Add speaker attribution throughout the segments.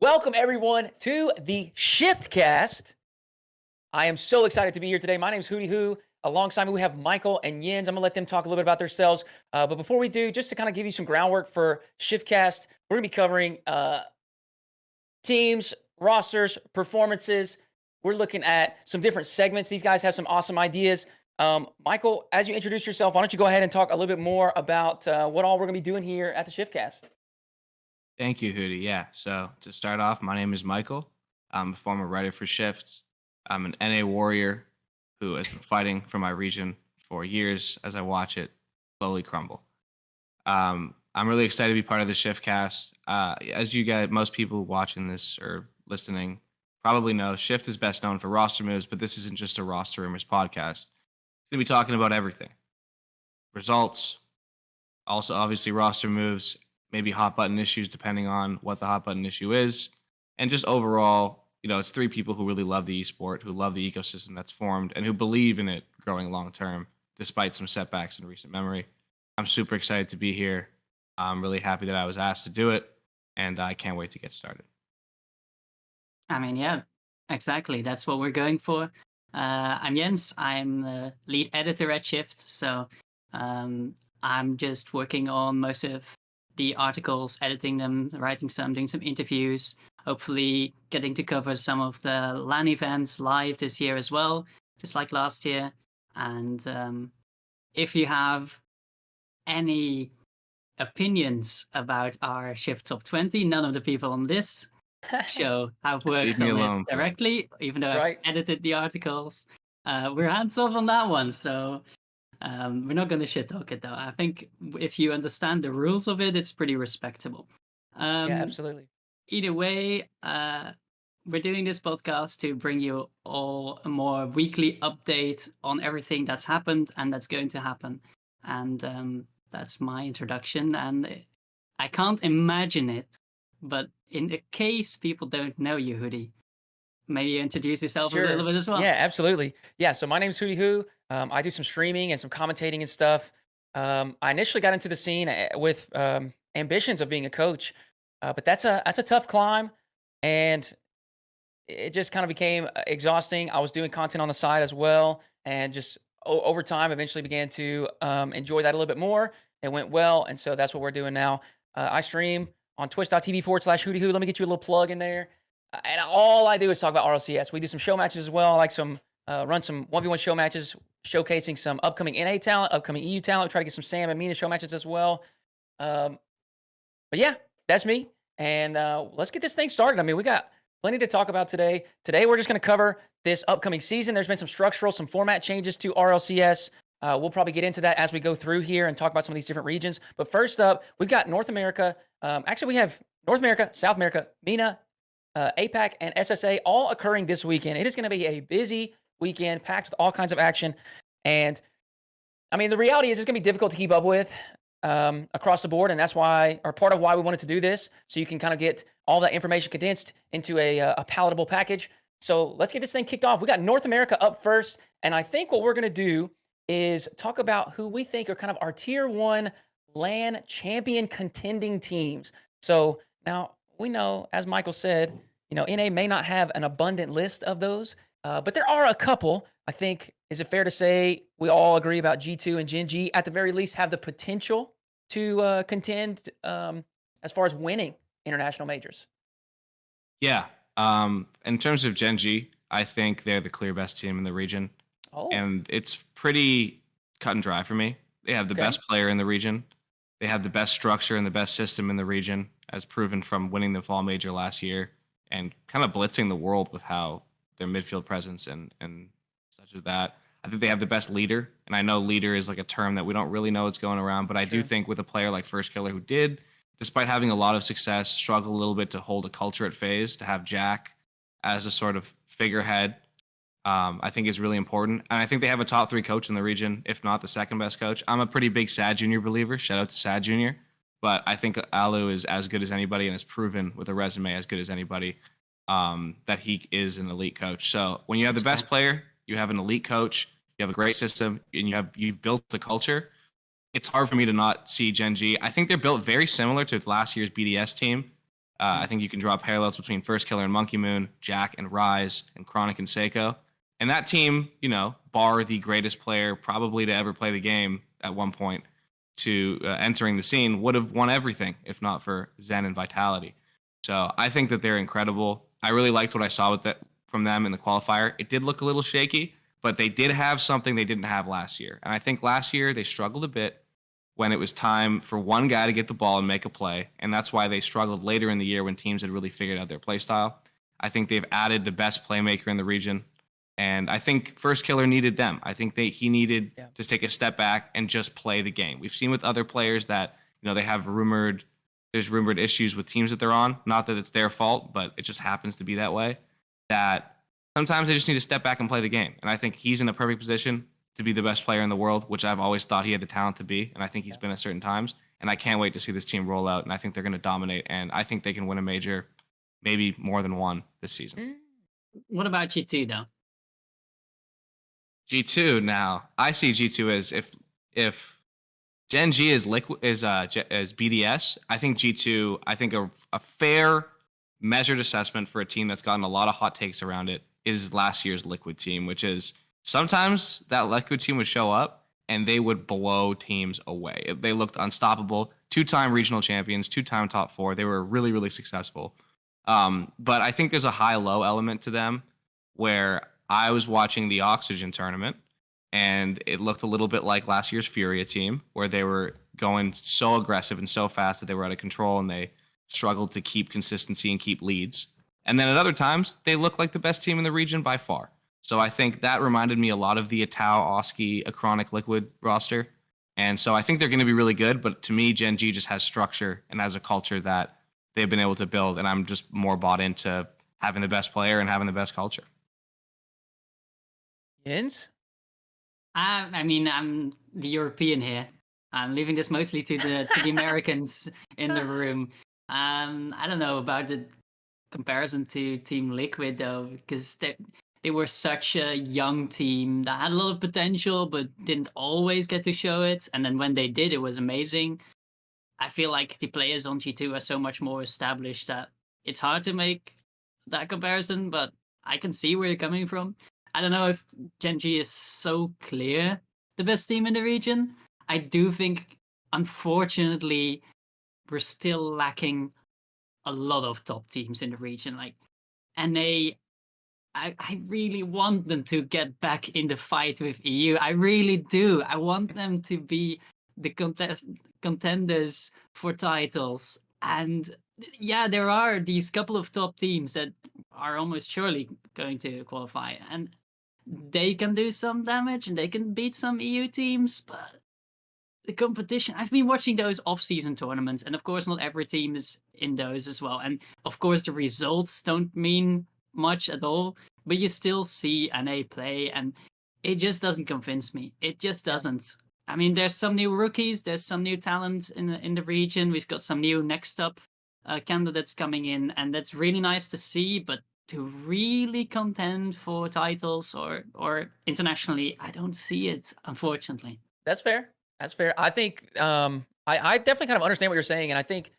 Speaker 1: Welcome, everyone, to the ShiftCast. I am so excited to be here today. My name is Hootie Hoo. Alongside me, we have Michael and Jens. I'm going to let them talk a little bit about themselves. But before we do, just to kind of give you some groundwork for ShiftCast, we're going to be covering teams, rosters, performances. We're looking at some different segments. These guys have some awesome ideas. Michael, as you introduce yourself, why don't you go ahead and talk a little bit more about what all we're going to be doing here at the ShiftCast?
Speaker 2: Thank you, Hootie. Yeah. So to start off, my name is Michael. I'm a former writer for Shift. I'm an NA warrior who has been fighting for my region for years as I watch it slowly crumble. I'm really excited to be part of the Shiftcast. As you guys, most people watching this or listening probably know, Shift is best known for roster moves, but this isn't just a roster rumors podcast. We're going to be talking about everything: results, also obviously roster moves, maybe hot button issues depending on what the hot button issue is, and just overall, it's three people who really love the esport, who love the ecosystem that's formed, and who believe in it growing long term despite some setbacks in recent memory. I'm super excited to be here. I'm really happy that I was asked to do it, and I can't wait to get started.
Speaker 3: Yeah, exactly. That's what we're going for. I'm Jens. I'm the lead editor at Shift. So I'm just working on most of the articles, editing them, writing some, doing some interviews, hopefully getting to cover some of the LAN events live this year as well, just like last year. And if you have any opinions about our Shift Top 20, none of the people on this show have
Speaker 2: Leave
Speaker 3: worked
Speaker 2: me
Speaker 3: on
Speaker 2: alone,
Speaker 3: it
Speaker 2: please.
Speaker 3: directly, even though
Speaker 1: That's
Speaker 3: I've
Speaker 1: right.
Speaker 3: edited the articles. We're hands off on that one, so we're not going to shit talk it though. I think if you understand the rules of it, it's pretty respectable.
Speaker 1: Yeah,
Speaker 3: Um,
Speaker 1: absolutely.
Speaker 3: Either way, we're doing this podcast to bring you all a more weekly update on everything that's happened and that's going to happen. And that's my introduction. And I can't imagine it, but in the case people don't know you, Hoodie, maybe you introduce yourself a little
Speaker 1: Sure.
Speaker 3: bit as well.
Speaker 1: Yeah, absolutely. Yeah, so my name's Hootie Hoo. I do some streaming and some commentating and stuff. I initially got into the scene with ambitions of being a coach, but that's a tough climb, and it just kind of became exhausting. I was doing content on the side as well, and just over time, eventually began to enjoy that a little bit more. It went well, and so that's what we're doing now. I stream on twitch.tv/Hootie Hoo. Let me get you a little plug in there. And all I do is talk about RLCS. We do some show matches as well. I like some run some 1v1 show matches, showcasing some upcoming NA talent, upcoming EU talent. We try to get some Sam and Mina show matches as well. Um, but yeah, that's me. And let's get this thing started. I mean, we got plenty to talk about today. Today, we're just going to cover this upcoming season. There's been some structural, some format changes to RLCS. We'll probably get into that as we go through here and talk about some of these different regions. But first up, we've got North America. Actually, we have North America, South America, MENA, APAC, and SSA all occurring this weekend. It is going to be a busy weekend packed with all kinds of action. And I mean, the reality is it's going to be difficult to keep up with across the board. And that's why, or part of why we wanted to do this, so you can kind of get all that information condensed into a palatable package. So let's get this thing kicked off. We got North America up first. And I think what we're going to do is talk about who we think are kind of our tier one LAN champion contending teams. So now we know, as Michael said, NA may not have an abundant list of those, but there are a couple. I think, is it fair to say we all agree about G2 and Gen G at the very least have the potential to contend as far as winning international majors?
Speaker 2: Yeah. In terms of Gen G, I think they're the clear best team in the region.
Speaker 1: Oh,
Speaker 2: And it's pretty cut and dry for me. They have the
Speaker 1: okay.
Speaker 2: best player in the region. They have the best structure and the best system in the region, as proven from winning the fall major last year and kind of blitzing the world with how their midfield presence and such as that. I think they have the best leader, and I know leader is like a term that we don't really know what's going around, but I do
Speaker 1: Sure.
Speaker 2: think with a player like First Killer who did, despite having a lot of success, struggle a little bit to hold a culture at phase, to have Jack as a sort of figurehead, I think is really important. And I think they have a top three coach in the region, if not the second best coach. I'm a pretty big Sad Junior believer. Shout out to Sad Junior. But I think Alu is as good as anybody and has proven with a resume as good as anybody that he is an elite coach. So when you have the best player, you have an elite coach, you have a great system, and you've built the culture. It's hard for me to not see Gen G. I think they're built very similar to last year's BDS team. I think you can draw parallels between First Killer and Monkey Moon, Jack and Rise, and Chronic and Seiko. And that team, bar the greatest player probably to ever play the game at one point to entering the scene, would have won everything if not for Zen and Vitality. So I think that they're incredible. I really liked what I saw from them in the qualifier. It did look a little shaky, but they did have something they didn't have last year. And I think last year they struggled a bit when it was time for one guy to get the ball and make a play. And that's why they struggled later in the year when teams had really figured out their play style. I think they've added the best playmaker in the region. And I think First Killer needed them. I think he needed to take a step back and just play the game. We've seen with other players that, they have there's rumored issues with teams that they're on. Not that it's their fault, but it just happens to be that way. That sometimes they just need to step back and play the game. And I think he's in a perfect position to be the best player in the world, which I've always thought he had the talent to be. And I think he's been at certain times. And I can't wait to see this team roll out. And I think they're going to dominate. And I think they can win a major, maybe more than one this season.
Speaker 3: What about G2 though?
Speaker 2: G2 now, I see G2 as if Gen G is BDS, I think G2, a fair measured assessment for a team that's gotten a lot of hot takes around it is last year's Liquid team, which is sometimes that Liquid team would show up and they would blow teams away. They looked unstoppable, 2-time regional champions, 2-time top 4. They were really, really successful. But I think there's a high-low element to them where I was watching the Oxygen tournament, and it looked a little bit like last year's Furia team, where they were going so aggressive and so fast that they were out of control, and they struggled to keep consistency and keep leads. And then at other times, they looked like the best team in the region by far. So I think that reminded me a lot of the Atau, Oski, Achronic Liquid roster. And so I think they're going to be really good, but to me, Gen G just has structure and has a culture that they've been able to build, and I'm just more bought into having the best player and having the best culture.
Speaker 1: Jens?
Speaker 3: I mean, I'm the European here. I'm leaving this mostly to the Americans in the room. I don't know about the comparison to Team Liquid though, because they were such a young team that had a lot of potential, but didn't always get to show it. And then when they did, it was amazing. I feel like the players on G2 are so much more established that it's hard to make that comparison, but I can see where you're coming from. I don't know if Gen G is so clear the best team in the region. I do think, unfortunately, we're still lacking a lot of top teams in the region. I really want them to get back in the fight with EU. I really do. I want them to be the contenders for titles. And yeah, there are these couple of top teams that are almost surely going to qualify, and they can do some damage and they can beat some EU teams, but the competition, I've been watching those off-season tournaments, and of course not every team is in those as well, and of course the results don't mean much at all, but you still see NA play, and it just doesn't convince me. It just doesn't. I mean, there's some new rookies, there's some new talent in the region, we've got some new next up candidates coming in, and that's really nice to see, but to really contend for titles or internationally, I don't see it, unfortunately.
Speaker 1: That's fair. That's fair. I think I definitely kind of understand what you're saying, and I think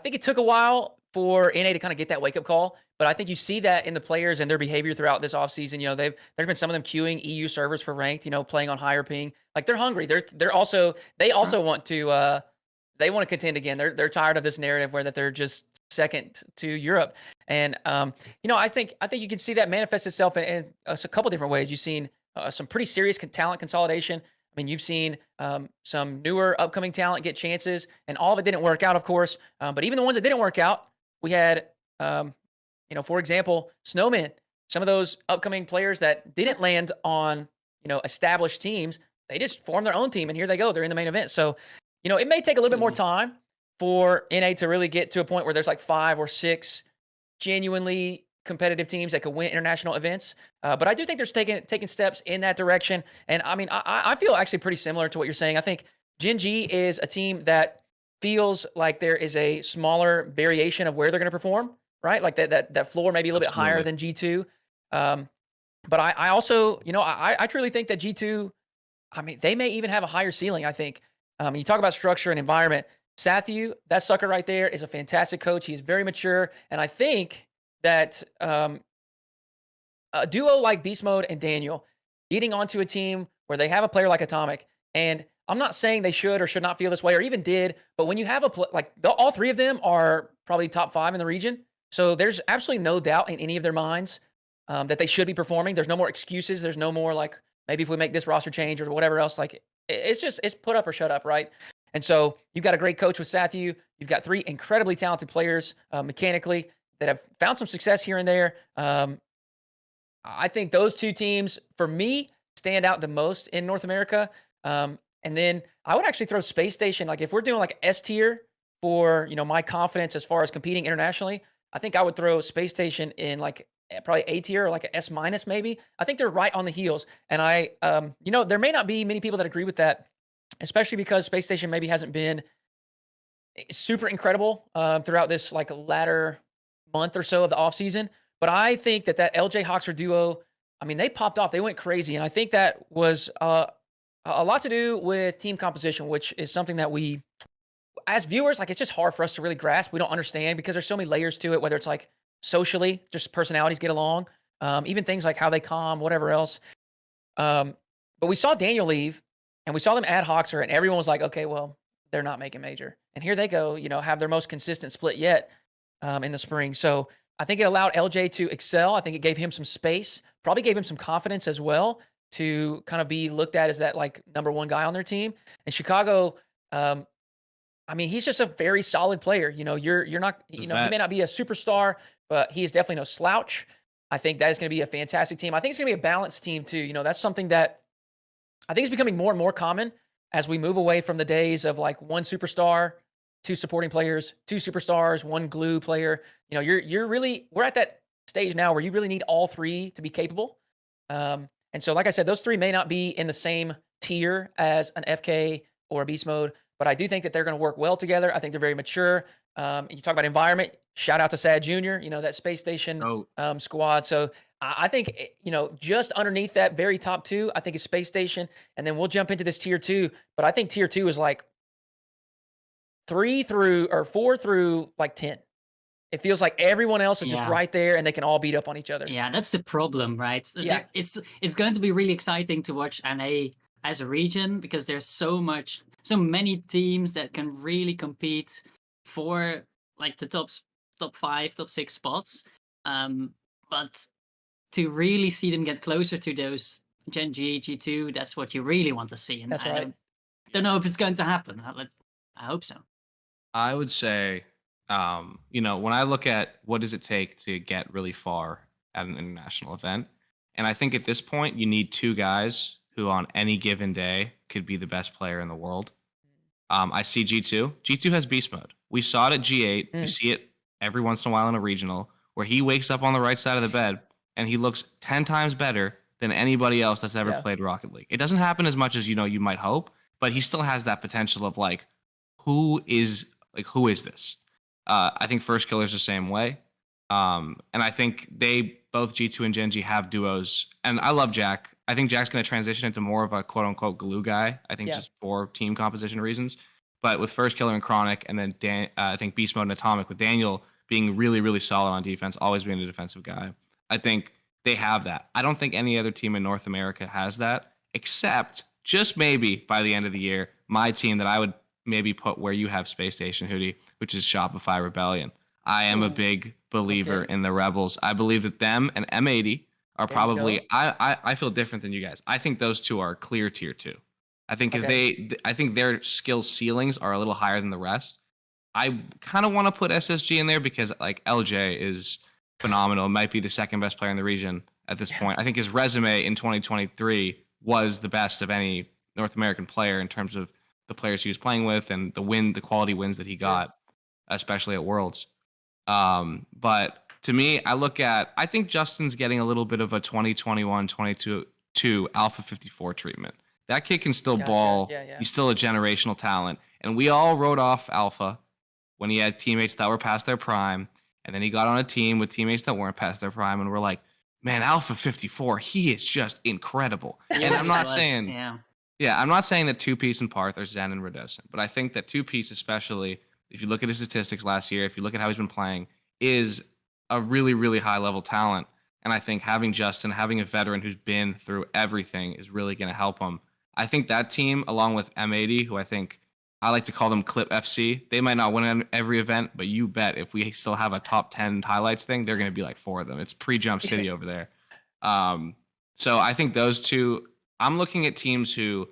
Speaker 1: it took a while for NA to kind of get that wake up call, but I think you see that in the players and their behavior throughout this offseason. There's been some of them queuing EU servers for ranked, playing on higher ping. Like they're hungry. They also want to they want to contend again. They're tired of this narrative where that they're just second to Europe. And I think you can see that manifest itself in a couple different ways. You've seen some pretty serious talent consolidation. I mean, you've seen some newer upcoming talent get chances, and all of it didn't work out, of course. But even the ones that didn't work out, we had, for example, Snowman. Some of those upcoming players that didn't land on, established teams, they just formed their own team, and here they go. They're in the main event. So, it may take a little bit more time for NA to really get to a point where there's like 5 or 6 genuinely competitive teams that could win international events. But I do think they're taking steps in that direction. And I mean, I feel actually pretty similar to what you're saying. I think Gen G is a team that feels like there is a smaller variation of where they're going to perform, right? Like that floor may be a little bit higher than G2. But I also, I truly think that G2, I mean, they may even have a higher ceiling, I think. You talk about structure and environment. Sathu, that sucker right there, is a fantastic coach. He is very mature, and I think that a duo like Beast Mode and Daniel getting onto a team where they have a player like Atomic, and I'm not saying they should or should not feel this way or even did, but when you have all three of them are probably top 5 in the region, so there's absolutely no doubt in any of their minds that they should be performing. There's no more excuses. There's no more like maybe if we make this roster change or whatever else. Like it's put up or shut up, right? And so you've got a great coach with Sathu. You've got 3 incredibly talented players mechanically that have found some success here and there. I think those 2 teams, for me, stand out the most in North America. And then I would actually throw Space Station. Like if we're doing like S tier for my confidence as far as competing internationally, I think I would throw Space Station in like probably A tier or like an S minus maybe. I think they're right on the heels, and there may not be many people that agree with that, especially because Space Station maybe hasn't been super incredible throughout this like latter month or so of the offseason. But I think that LJ Hawkser duo, I mean, they popped off. They went crazy. And I think that was a lot to do with team composition, which is something that we, as viewers, like it's just hard for us to really grasp. We don't understand because there's so many layers to it, whether it's like socially, just personalities get along, even things like how they calm, whatever else. But we saw Daniel leave and we saw them add Hawkser, and everyone was like, okay, well, they're not making major. And here they go, have their most consistent split yet in the spring. So I think it allowed LJ to excel. I think it gave him some space, probably gave him some confidence as well to kind of be looked at as that like number 1 guy on their team. And Chicago, I mean, he's just a very solid player. You're not, he may not be a superstar, but he is definitely no slouch. I think that is going to be a fantastic team. I think it's going to be a balanced team too. That's something that I think is becoming more and more common as we move away from the days of like 1 superstar, 2 supporting players, 2 superstars, 1 glue player. We're at that stage now where you really need all 3 to be capable. And so, like I said, those 3 may not be in the same tier as an FK or a Beast Mode, but I do think that they're going to work well together. I think they're very mature. You talk about environment. Shout out to Sad Junior. That Space Station squad. So I think just underneath that very top 2, I think is Space Station, and then we'll jump into this tier 2. But I think tier 2 is like 4 through like 10. It feels like everyone else is just right there, and they can all beat up on each other.
Speaker 3: Yeah, that's the problem, right?
Speaker 1: Yeah.
Speaker 3: It's going to be really exciting to watch NA as a region because there's so many teams that can really compete for like the top 5, top 6 spots. But to really see them get closer to those Gen G, G2, that's what you really want to see. And
Speaker 1: That's right.
Speaker 3: Don't know if it's going to happen. I hope so.
Speaker 2: I would say, when I look at what does it take to get really far at an international event, and I think at this point you need 2 guys who on any given day could be the best player in the world. I see G2. G2 has beast mode. We saw it at G8. We see it every once in a while in a regional where he wakes up on the right side of the bed and he looks 10 times better than anybody else that's ever played Rocket League. It doesn't happen as much as you might hope, but he still has that potential of like, who is this? I think First Killer's the same way. And I think they both G2 and Gen G have duos. And I love Jack. I think Jack's going to transition into more of a quote unquote glue guy. I think just for team composition reasons. But with First Killer and Chronic, and then I think Beast Mode and Atomic with Daniel being really, really solid on defense, always being a defensive guy. I think they have that. I don't think any other team in North America has that, except just maybe by the end of the year, my team that I would maybe put where you have Space Station Hootie, which is Shopify Rebellion. I am a big believer in the Rebels. I believe that them and M80 are probably. I feel different than you guys. I think those 2 are clear tier 2. I think because I think their skill ceilings are a little higher than the rest. I kind of want to put SSG in there because like LJ is phenomenal. Might be the 2nd best player in the region at this point. I think his resume in 2023 was the best of any North American player in terms of the players he was playing with and the quality wins that he got, especially at Worlds. But to me, I think Justin's getting a little bit of a 2021-22 Alpha 54 treatment. That kid can still ball. Yeah. He's still a generational talent. And we all wrote off Alpha when he had teammates that were past their prime. And then he got on a team with teammates that weren't past their prime. And we're like, man, Alpha 54, he is just incredible. And I'm not saying Yeah, I'm not saying that Two Piece and Parth are Zen and Radosin, but I think that Two Piece, especially if you look at his statistics last year, if you look at how he's been playing, is a really, really high level talent. And I think having Justin, having a veteran who's been through everything is really going to help him. I think that team, along with M80, who I think I like to call them Clip FC, they might not win every event, but you bet if we still have a top 10 highlights thing, they're going to be like four of them. It's pre Jump City over there. Um, so I think those two, I'm looking at teams who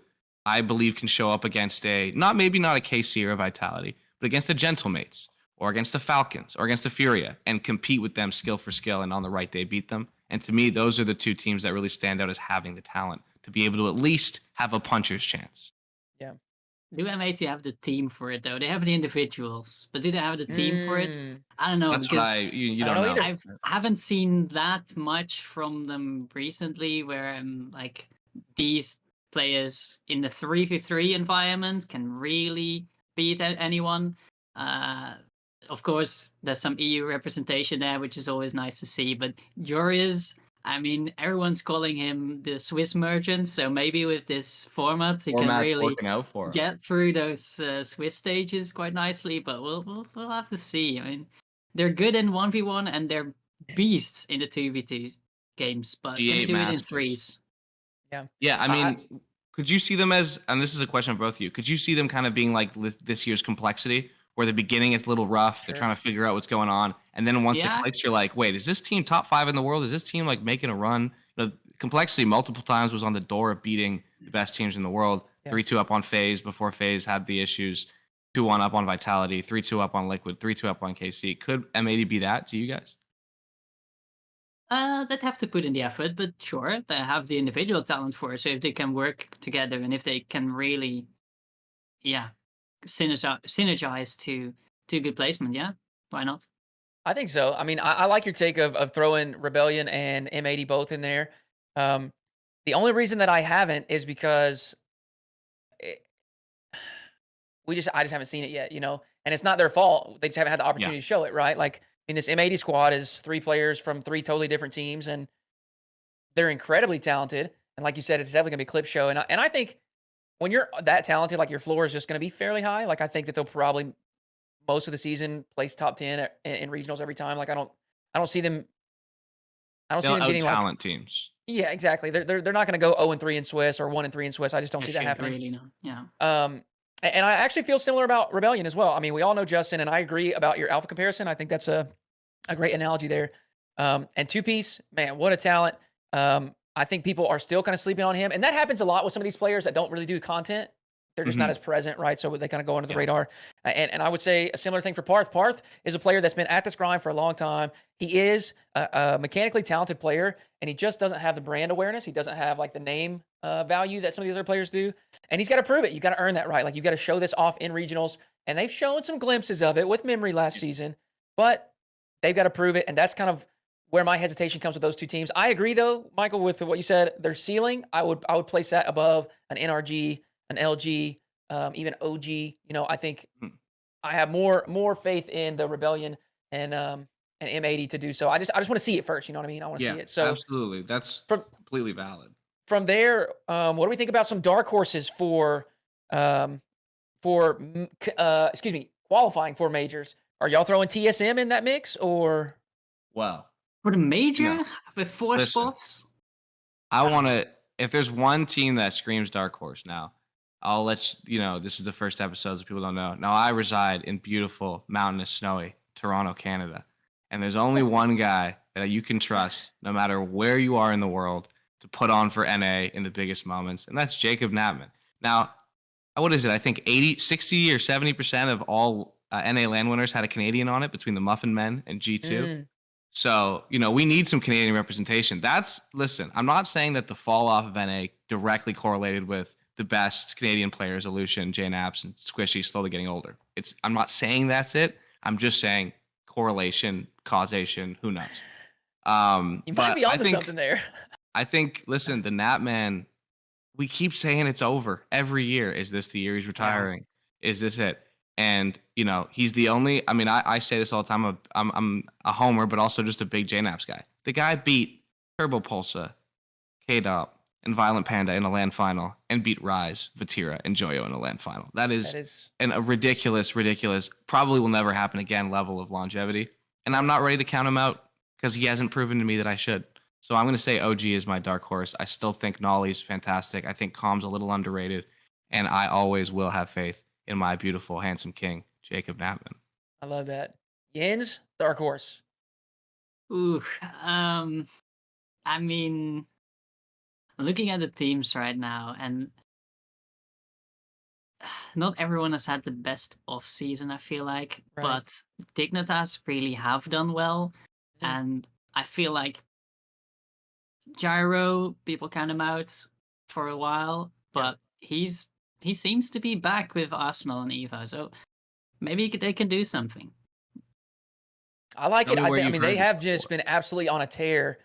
Speaker 2: I believe can show up against maybe not a KC or a Vitality, but against the Gentlemates or against the Falcons or against the Furia and compete with them skill for skill and on the right day beat them. And to me, those are the two teams that really stand out as having the talent to be able to at least have a puncher's chance.
Speaker 1: Yeah.
Speaker 3: Do M80 have the team for it though? They have the individuals, but do they have the team for it?
Speaker 1: Mm,
Speaker 3: I don't know
Speaker 2: That's what
Speaker 3: because
Speaker 2: you
Speaker 1: I don't
Speaker 2: don't
Speaker 1: know
Speaker 2: know.
Speaker 1: either.
Speaker 3: I haven't seen that much from them recently where like these players in the 3v3 environment can really beat anyone. Uh, of course, there's some EU representation there, which is always nice to see. But Joris, I mean, everyone's calling him the Swiss merchant, so maybe with this format, he can
Speaker 2: Format's
Speaker 3: really
Speaker 2: working out for him.
Speaker 3: get through those Swiss stages quite nicely. But we'll have to see. I mean, they're good in 1v1 and they're beasts in the 2v2 games, but can they
Speaker 2: G8
Speaker 3: do it in
Speaker 2: Masters.
Speaker 3: threes?
Speaker 1: Yeah.
Speaker 2: Yeah, I mean, could you see them as, and this is a question for both of you, could you see them kind of being like this year's Complexity, where the beginning is a little rough, they're
Speaker 1: Sure.
Speaker 2: trying to figure out what's going on, and then once it
Speaker 3: Yeah.
Speaker 2: clicks, you're like, wait, is this team top 5 in the world? Is this team like making a run? Complexity multiple times was on the door of beating the best teams in the world.
Speaker 1: Yeah.
Speaker 2: 3-2 up on FaZe before FaZe had the issues. 2-1 up on Vitality, 3-2 up on Liquid, 3-2 up on KC. Could M80 be that to you guys?
Speaker 3: They'd have to put in the effort, but sure, they have the individual talent for it. So if they can work together and if they can really, yeah, synergize to good placement, yeah, why not?
Speaker 1: I think so. I mean, I like your take of throwing Rebellion and M80 both in there. Um, the only reason that I haven't is because it, I just haven't seen it yet, and it's not their fault. They just haven't had the
Speaker 2: Yeah.
Speaker 1: opportunity to show it, right? Like, I mean, this M80 squad is 3 players from 3 totally different teams, and they're incredibly talented. And like you said, it's definitely gonna be a clip show. And I think when you're that talented, like your floor is just gonna be fairly high. Like I think that they'll probably most of the season place top 10 in regionals every time. Like I don't see them. I don't see
Speaker 2: They'll
Speaker 1: them
Speaker 2: out
Speaker 1: getting like
Speaker 2: talent teams.
Speaker 1: yeah, exactly. They're not gonna go 0-3 in Swiss or 1-3 in Swiss. I just don't
Speaker 3: They
Speaker 1: see that
Speaker 3: should
Speaker 1: happening.
Speaker 3: really know. Yeah.
Speaker 1: And I actually feel similar about Rebellion as well. I mean, we all know Justin, and I agree about your alpha comparison. I think that's a great analogy there. And Two Piece, man, what a talent. I think people are still kind of sleeping on him, and that happens a lot with some of these players that don't really do content. They're just not
Speaker 2: Mhm.
Speaker 1: as present, right? So they kind of go under the
Speaker 2: Yeah.
Speaker 1: radar. And I would say a similar thing for Parth. Parth is a player that's been at this grind for a long time. He is a mechanically talented player, and he just doesn't have the brand awareness. He doesn't have like the name value that some of these other players do. And he's got to prove it. You got to earn that right. Like you got to show this off in regionals. And they've shown some glimpses of it with Memory last season, but they've got to prove it. And that's kind of where my hesitation comes with those two teams. I agree though, Michael, with what you said. Their ceiling, I would place that above an NRG, an LG, even OG. I think
Speaker 2: Mhm.
Speaker 1: I have more faith in the Rebellion and M80 to do so. I just want to see it first. You know what I mean? I want to
Speaker 2: Yeah,
Speaker 1: see it. So
Speaker 2: absolutely. That's
Speaker 1: from
Speaker 2: completely valid.
Speaker 1: from there, what do we think about some dark horses um, excuse me, qualifying for majors? Are y'all throwing TSM in that mix or?
Speaker 2: Well,
Speaker 3: For the major
Speaker 2: No.
Speaker 3: with 4
Speaker 2: Listen.
Speaker 3: spots,
Speaker 2: I
Speaker 3: don't
Speaker 2: want
Speaker 3: know.
Speaker 2: to. If there's one team that screams dark horse now, I'll let you know. This is the first episode, so people don't know. Now I reside in beautiful, mountainous, snowy Toronto, Canada, and there's only one guy that you can trust, no matter where you are in the world, to put on for NA in the biggest moments, and that's Jacob Knappman. Now, what is it? I think 80, 60, or 70% of all NA land winners had a Canadian on it between the Muffin Men and G2.
Speaker 1: Mm,
Speaker 2: So, we need some Canadian representation. Listen, I'm not saying that the fall off of NA directly correlated with the best Canadian players, Aleutian, Jane Apps, and Squishy slowly getting older. I'm not saying that's it. I'm just saying correlation, causation, who knows?
Speaker 1: you might
Speaker 2: But
Speaker 1: be onto something there.
Speaker 2: listen, the Nat Man, we keep saying it's over every year. Is this the year he's retiring? Is this it? And he's the only. I mean, I say this all the time. I'm a homer, but also just a big JNAPS guy. The guy beat Turbo Pulsa, K-Dop, and Violent Panda in a LAN final and beat Rise, Vatira, and Joyo in a LAN final. That
Speaker 1: That
Speaker 2: is
Speaker 1: is
Speaker 2: a ridiculous, probably will never happen again level of longevity. And I'm not ready to count him out because he hasn't proven to me that I should. So I'm going to say OG is my dark horse. I still think Nolly's fantastic. I think Calm's a little underrated. And I always will have faith in my beautiful, handsome king, Jacob Knappman.
Speaker 1: I love that. Yins, dark horse.
Speaker 3: Ooh, I mean, looking at the teams right now, and not everyone has had the best off season, I feel like,
Speaker 1: Right.
Speaker 3: but Dignitas really have done well,
Speaker 1: Yeah.
Speaker 3: and I feel like Gyro, people count him out for a while, but he seems to be back with Arsenal and Evo, so maybe they can do something.
Speaker 1: I like it.
Speaker 2: Tell me where
Speaker 1: I
Speaker 2: you've
Speaker 1: mean,
Speaker 2: heard
Speaker 1: they
Speaker 2: this
Speaker 1: have just
Speaker 2: before.
Speaker 1: been absolutely on a tear.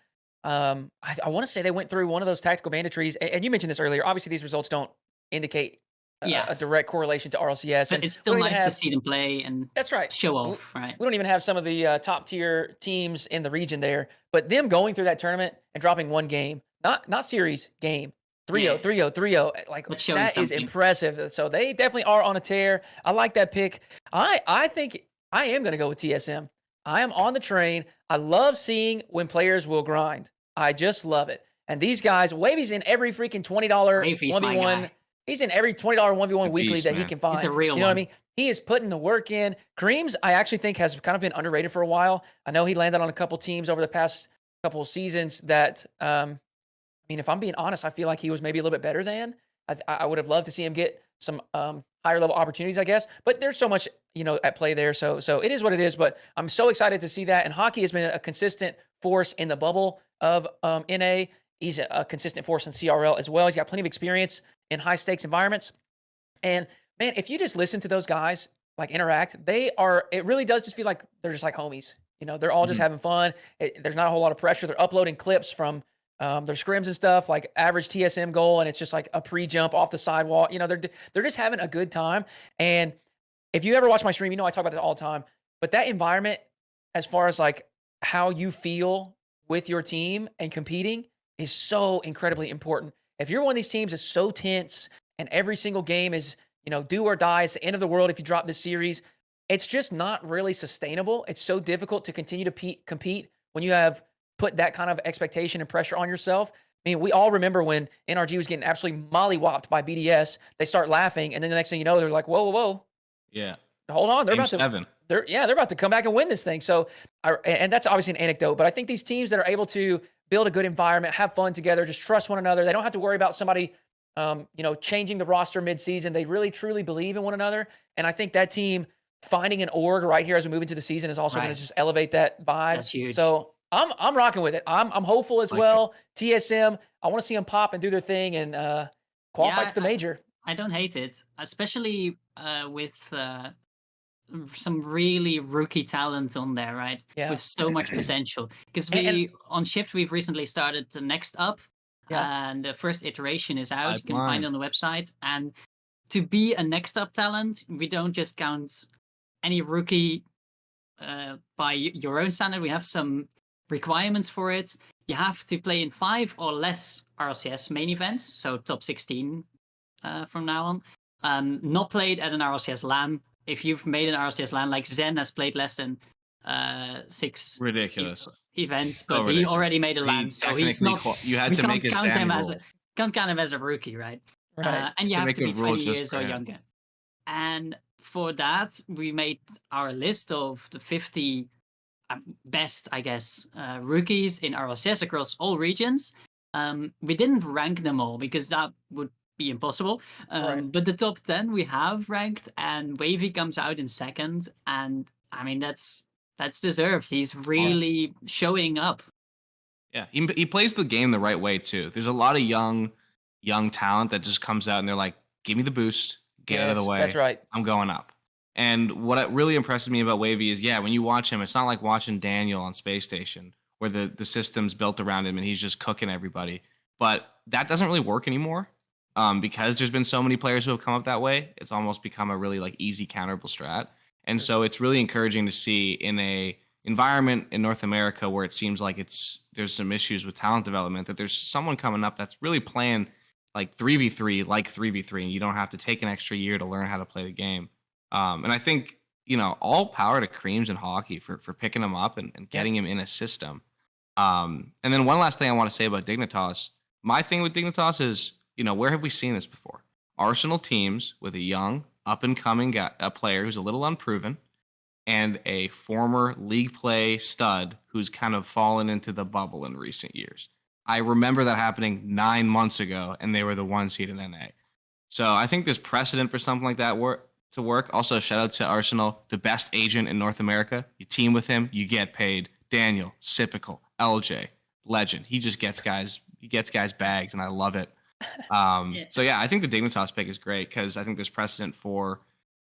Speaker 1: I want to say they went through one of those tactical banditries, and you mentioned this earlier. Obviously, these results don't indicate
Speaker 3: Yeah,
Speaker 1: a direct correlation to RLCS,
Speaker 3: but
Speaker 1: and
Speaker 3: it's
Speaker 1: we
Speaker 3: still
Speaker 1: don't even
Speaker 3: nice to
Speaker 1: have.
Speaker 3: see them play and
Speaker 1: That's right.
Speaker 3: show
Speaker 1: We,
Speaker 3: off, right?
Speaker 1: we don't even have some of the top tier teams in the region there, but them going through that tournament and dropping one game, not series, game. 3-0,
Speaker 3: Yeah,
Speaker 1: 3-0, 3-0. Like
Speaker 3: that's showing
Speaker 1: that is
Speaker 3: something.
Speaker 1: impressive. So they definitely are on a tear. I like that pick. I think I am going to go with TSM. I am on the train. I love seeing when players will grind. I just love it. And these guys, Wavy's in every freaking $20
Speaker 3: Wavy's my
Speaker 1: 1v1.
Speaker 3: guy.
Speaker 1: He's in every $20 1v1
Speaker 2: The
Speaker 1: weekly
Speaker 2: beast,
Speaker 1: that he
Speaker 2: man.
Speaker 1: can
Speaker 3: He's
Speaker 1: find.
Speaker 3: a real
Speaker 1: You know what I
Speaker 3: one.
Speaker 1: mean? He is putting the work in. Kareem's, I actually think, has kind of been underrated for a while. I know he landed on a couple teams over the past couple of seasons that, I mean, if I'm being honest, I feel like he was maybe a little bit better than. I would have loved to see him get some higher level opportunities, I guess. But there's so much, at play there. So it is what it is. But I'm so excited to see that. And Hockey has been a consistent force in the bubble of NA. He's a consistent force in CRL as well. He's got plenty of experience in high stakes environments. And man, if you just listen to those guys like interact, it really does just feel like they're just like homies. They're all just
Speaker 2: Mhm.
Speaker 1: having fun. There's not a whole lot of pressure. They're uploading clips from their scrims and stuff, like average TSM goal, and it's just like a pre-jump off the sidewalk. They're just having a good time. And if you ever watch my stream, I talk about this all the time. But that environment, as far as like how you feel with your team and competing, is so incredibly important. If you're one of these teams that's so tense and every single game is, do or die, it's the end of the world if you drop this series, it's just not really sustainable. It's so difficult to continue to compete when you have put that kind of expectation and pressure on yourself. I mean, we all remember when NRG was getting absolutely mollywopped by BDS. They start laughing, and then the next thing you know, they're like, "Whoa, whoa, whoa!
Speaker 2: Yeah.
Speaker 1: Hold on, they're
Speaker 2: Game
Speaker 1: about to."
Speaker 2: 7.
Speaker 1: They're about to come back and win this thing. So, and that's obviously an anecdote, but I think these teams that are able to build a good environment, have fun together, just trust one another. They don't have to worry about somebody, changing the roster mid-season. They really truly believe in one another, and I think that team finding an org right here as we move into the season is also going
Speaker 3: Right.
Speaker 1: to just elevate that vibe.
Speaker 3: That's huge.
Speaker 1: So I'm rocking with it. I'm hopeful as
Speaker 2: Like
Speaker 1: well. TSM, I want to see them pop and do their thing and qualify
Speaker 3: Yeah,
Speaker 1: to the major.
Speaker 3: I don't hate it, especially with some really rookie talent on there, right?
Speaker 1: Yeah.
Speaker 3: With so much potential. Because
Speaker 1: And
Speaker 3: on Shift, we've recently started the Next Up,
Speaker 1: yeah,
Speaker 3: and the first iteration is out. You can find
Speaker 2: Pipeline.
Speaker 3: it on the website. And to be a Next Up talent, we don't just count any rookie by your own standard. We have some requirements for it. You have to play in 5 or less RLCS main events, so top 16 from now on. Not played at an RLCS LAN. If you've made an RLCS LAN, like Zen has played less than 6
Speaker 2: Ridiculous.
Speaker 3: events, but he
Speaker 2: ridiculous.
Speaker 3: already made a
Speaker 2: He
Speaker 3: LAN, so he's
Speaker 2: technically
Speaker 3: not.
Speaker 2: you had
Speaker 3: We
Speaker 2: to
Speaker 3: can't
Speaker 2: make a
Speaker 3: count him
Speaker 2: Sammy
Speaker 3: as
Speaker 2: rule.
Speaker 3: can't count him as a rookie, right?
Speaker 1: right.
Speaker 3: And you
Speaker 2: To
Speaker 3: have
Speaker 2: make
Speaker 3: to
Speaker 2: a
Speaker 3: be
Speaker 2: rule
Speaker 3: 20
Speaker 2: just
Speaker 3: years
Speaker 2: for
Speaker 3: or
Speaker 2: him.
Speaker 3: younger. And for that, we made our list of the 50 best, I guess, rookies in RLCS across all regions. We didn't rank them all because that would be impossible.
Speaker 1: Right.
Speaker 3: But the top 10 we have ranked, and Wavy comes out in second. And I mean, that's deserved. He's really showing up.
Speaker 2: Yeah, he plays the game the right way too. There's a lot of young talent that just comes out and they're like, "Give me the boost, get out of the
Speaker 1: Yes,
Speaker 2: way.
Speaker 1: that's right.
Speaker 2: I'm going up." And what really impresses me about Wavy is, yeah, when you watch him, it's not like watching Daniel on Space Station where the system's built around him and he's just cooking everybody. But that doesn't really work anymore because there's been so many players who have come up that way. It's almost become a really like easy counterable strat. And so it's really encouraging to see in a environment in North America where it seems like there's some issues with talent development, that there's someone coming up that's really playing like 3v3, like 3v3, and you don't have to take an extra year to learn how to play the game. And I think, all power to Creams and Hockey for picking him up and
Speaker 1: Yep.
Speaker 2: getting him in a system. And then one last thing I want to say about Dignitas. My thing with Dignitas is, where have we seen this before? Arsenal teams with a young, up and coming a player who's a little unproven, and a former league play stud who's kind of fallen into the bubble in recent years. I remember that happening 9 months ago, and they were the 1 seed in NA. So I think there's precedent for something like that to work. Also, shout out to Arsenal, the best agent in North America. You team with him, you get paid. Daniel, Sipical, LJ, legend. He just gets guys bags, and I love it. So yeah, I think the Dignitas pick is great because I think there's precedent for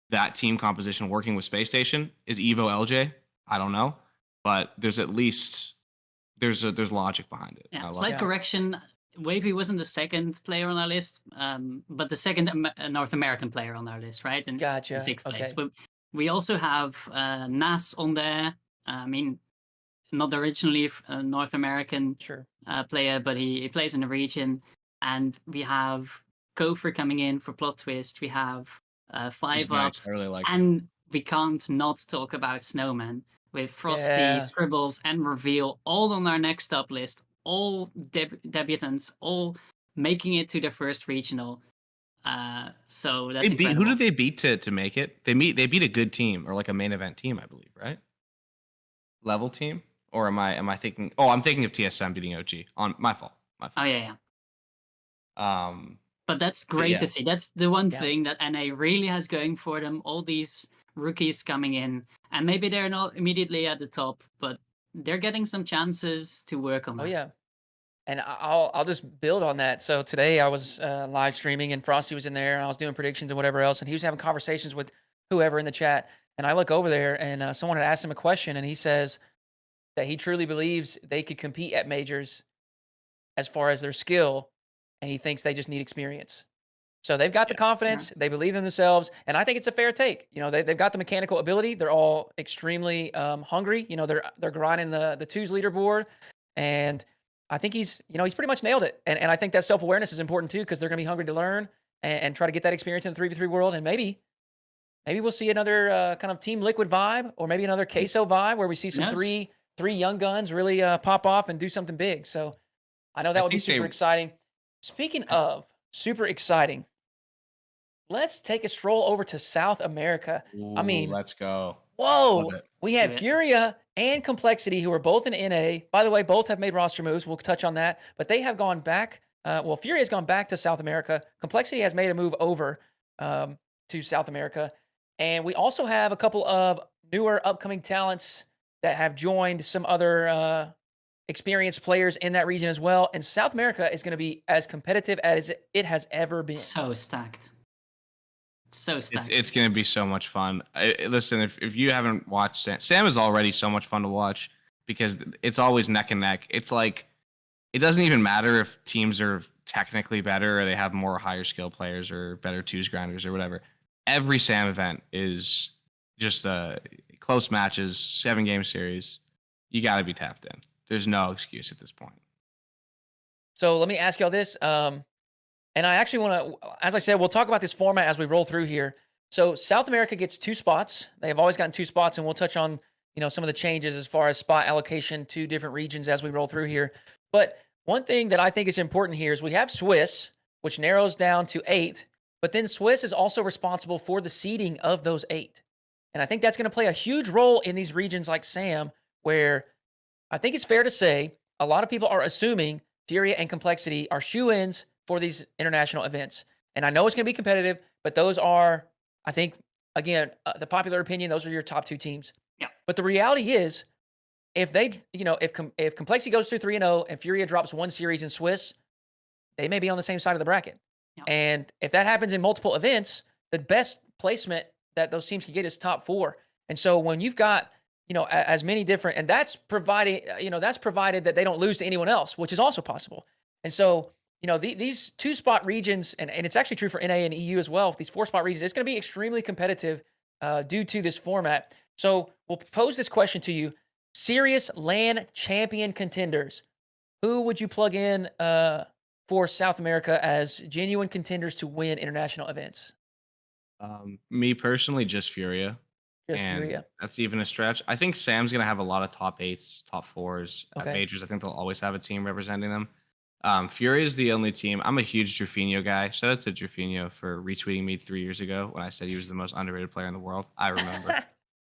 Speaker 2: that team composition working with Space Station. Is Evo LJ? I don't know, but there's at least there's logic behind it.
Speaker 3: Yeah,
Speaker 2: I love
Speaker 3: slight
Speaker 2: it.
Speaker 3: correction. Wavy wasn't the second player on our list, but the second North American player on our list, right? In
Speaker 1: Gotcha.
Speaker 3: sixth place.
Speaker 1: Okay.
Speaker 3: But we also have Nas on there. I mean, not originally a North American
Speaker 1: Sure.
Speaker 3: player, but he plays in the region. And we have Gopher coming in for Plot Twist. We have
Speaker 2: He's
Speaker 3: Five Up.
Speaker 2: nice. I really like him.
Speaker 3: And we can't not talk about Snowman with Frosty,
Speaker 1: Yeah.
Speaker 3: Scribbles, and Reveal all on our next up list. All debutants, all making it to their first regional. So that's incredible.
Speaker 2: Who did they beat to make it? They beat a good team or like a main event team, I believe, right? Level team, or am I thinking? Oh, I'm thinking of TSM beating OG. On my fault.
Speaker 3: Oh yeah. But that's
Speaker 2: But
Speaker 3: great
Speaker 2: yeah.
Speaker 3: to see. That's the one
Speaker 1: Yeah.
Speaker 3: thing that NA really has going for them. All these rookies coming in, and maybe they're not immediately at the top, but they're getting some chances to work on that.
Speaker 1: Oh yeah. And I'll just build on that. So today I was live streaming and Frosty was in there and I was doing predictions and whatever else, and he was having conversations with whoever in the chat. And I look over there and someone had asked him a question, and he says that he truly believes they could compete at majors as far as their skill, and he thinks they just need experience. So they've got the confidence, they believe in themselves, and I think it's a fair take. They've got the mechanical ability. They're all extremely hungry. They're grinding the twos leaderboard, and I think he's pretty much nailed it. And I think that self-awareness is important too, because they're going to be hungry to learn and try to get that experience in the 3v3 world. And maybe we'll see another kind of Team Liquid vibe, or maybe another Queso vibe where we see some
Speaker 3: Yes.
Speaker 1: three young guns really pop off and do something big. So I know that
Speaker 2: I
Speaker 1: would be
Speaker 2: think they-
Speaker 1: super exciting. Speaking of super exciting, let's take a stroll over to South America. I
Speaker 2: Ooh,
Speaker 1: mean,
Speaker 2: let's go.
Speaker 1: whoa,
Speaker 2: Love it.
Speaker 1: we
Speaker 3: Let's
Speaker 1: had
Speaker 3: do it.
Speaker 1: Furia and Complexity, who are both in NA. By the way, both have made roster moves. We'll touch on that. But they have gone back. Furia has gone back to South America. Complexity has made a move over to South America. And we also have a couple of newer upcoming talents that have joined some other experienced players in that region as well. And South America is going to be as competitive as it has ever been.
Speaker 3: So stacked. So stacked.
Speaker 2: It's going to be so much fun. Listen, if you haven't watched Sam is already so much fun to watch because it's always neck and neck. It's like it doesn't even matter if teams are technically better or they have more higher skill players or better twos grinders or whatever. Every Sam event is just close matches, 7-game series. You got to be tapped in. There's no excuse at this point.
Speaker 1: So let me ask y'all this. And I actually want to, as I said, we'll talk about this format as we roll through here. So South America gets 2 spots. They have always gotten 2 spots, and we'll touch on, some of the changes as far as spot allocation to different regions as we roll through here. But one thing that I think is important here is we have Swiss, which narrows down to 8, but then Swiss is also responsible for the seeding of those 8. And I think that's going to play a huge role in these regions like Sam, where I think it's fair to say a lot of people are assuming Furia and Complexity are shoo-ins for these international events. And I know it's going to be competitive, but those are, I think, again, the popular opinion, those are your top 2 teams.
Speaker 3: Yeah.
Speaker 1: But the reality is, if they, if Complexity goes through 3-0 and Furia drops 1 series in Swiss, they may be on the same side of the bracket.
Speaker 3: Yeah.
Speaker 1: And if that happens in multiple events, the best placement that those teams can get is top 4. And so when you've got, as many different, and that's provided that they don't lose to anyone else, which is also possible. And so, these 2-spot regions, and it's actually true for NA and EU as well, these 4-spot regions, it's going to be extremely competitive due to this format. So we'll pose this question to you. serious LAN champion contenders. Who would you plug in for South America as genuine contenders to win international events?
Speaker 2: Me personally, just Furia,
Speaker 1: Just
Speaker 2: and
Speaker 1: Furia.
Speaker 2: that's even a stretch. I think Sam's gonna have a lot of top eights, top fours at
Speaker 1: Okay.
Speaker 2: majors. I think they'll always have a team representing them. Fury is the only team. I'm a huge Drafinho guy. Shout out to Drafinho for retweeting me 3 years ago when I said he was the most underrated player in the world. I remember,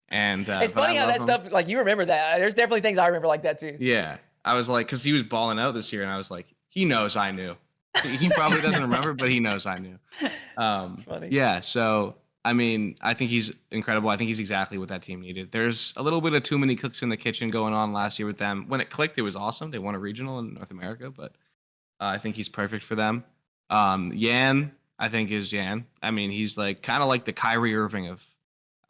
Speaker 2: and
Speaker 1: It's
Speaker 2: but I
Speaker 1: funny how
Speaker 2: love
Speaker 1: that
Speaker 2: him.
Speaker 1: stuff, like you remember that. There's definitely things I remember like that too.
Speaker 2: Yeah, I was like, because he was balling out this year, and I was like, he knows I knew. He probably doesn't remember, but he knows I knew.
Speaker 1: It's funny.
Speaker 2: Yeah, so I mean, I think he's incredible. I think he's exactly what that team needed. There's a little bit of too many cooks in the kitchen going on last year with them. When it clicked, it was awesome. They won a regional in North America, but I think he's perfect for them. Yan, I think is Yan. I mean, he's like kind of like the Kyrie Irving of.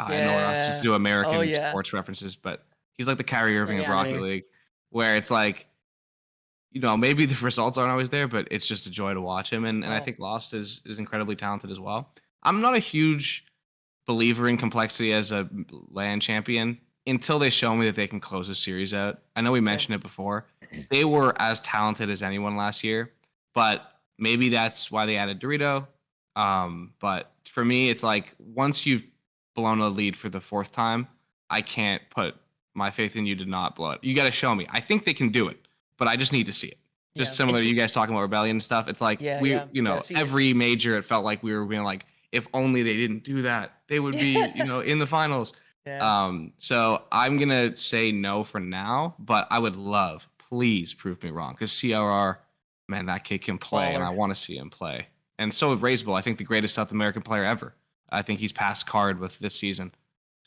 Speaker 2: I know we're not supposed to
Speaker 1: Yeah.
Speaker 2: do
Speaker 1: Oh
Speaker 2: American
Speaker 1: yeah.
Speaker 2: sports references, but he's like the Kyrie Irving of
Speaker 3: Yeah,
Speaker 2: Rocket
Speaker 3: no.
Speaker 2: League, where it's like maybe the results aren't always there, but it's just a joy to watch him. And I
Speaker 1: Oh,
Speaker 2: think Lost is incredibly talented as well. I'm not a huge believer in complexity as a land champion until they show me that they can close a series out. I know we
Speaker 1: okay.
Speaker 2: mentioned it before. They were as talented as anyone last year, but maybe that's why they added Dorito. But for me, it's like once you've blown a lead for the fourth time, I can't put my faith in you to not blow it. You got to show me. I think they can do it, but I just need to see it. Just
Speaker 1: Yeah.
Speaker 2: similar to
Speaker 3: It's
Speaker 2: you guys talking about rebellion and stuff. It's like
Speaker 1: Yeah, yeah. You gotta see it.
Speaker 2: every major, it felt like we were being like, if only they didn't do that, they would be, in the finals.
Speaker 1: Yeah.
Speaker 2: So I'm gonna say no for now, but I would love, please prove me wrong, because CRR, man, that kid can play, and I
Speaker 1: Baller.
Speaker 2: want to see him play. And so with Razeable, I think the greatest South American player ever. I think he's passed card with this season.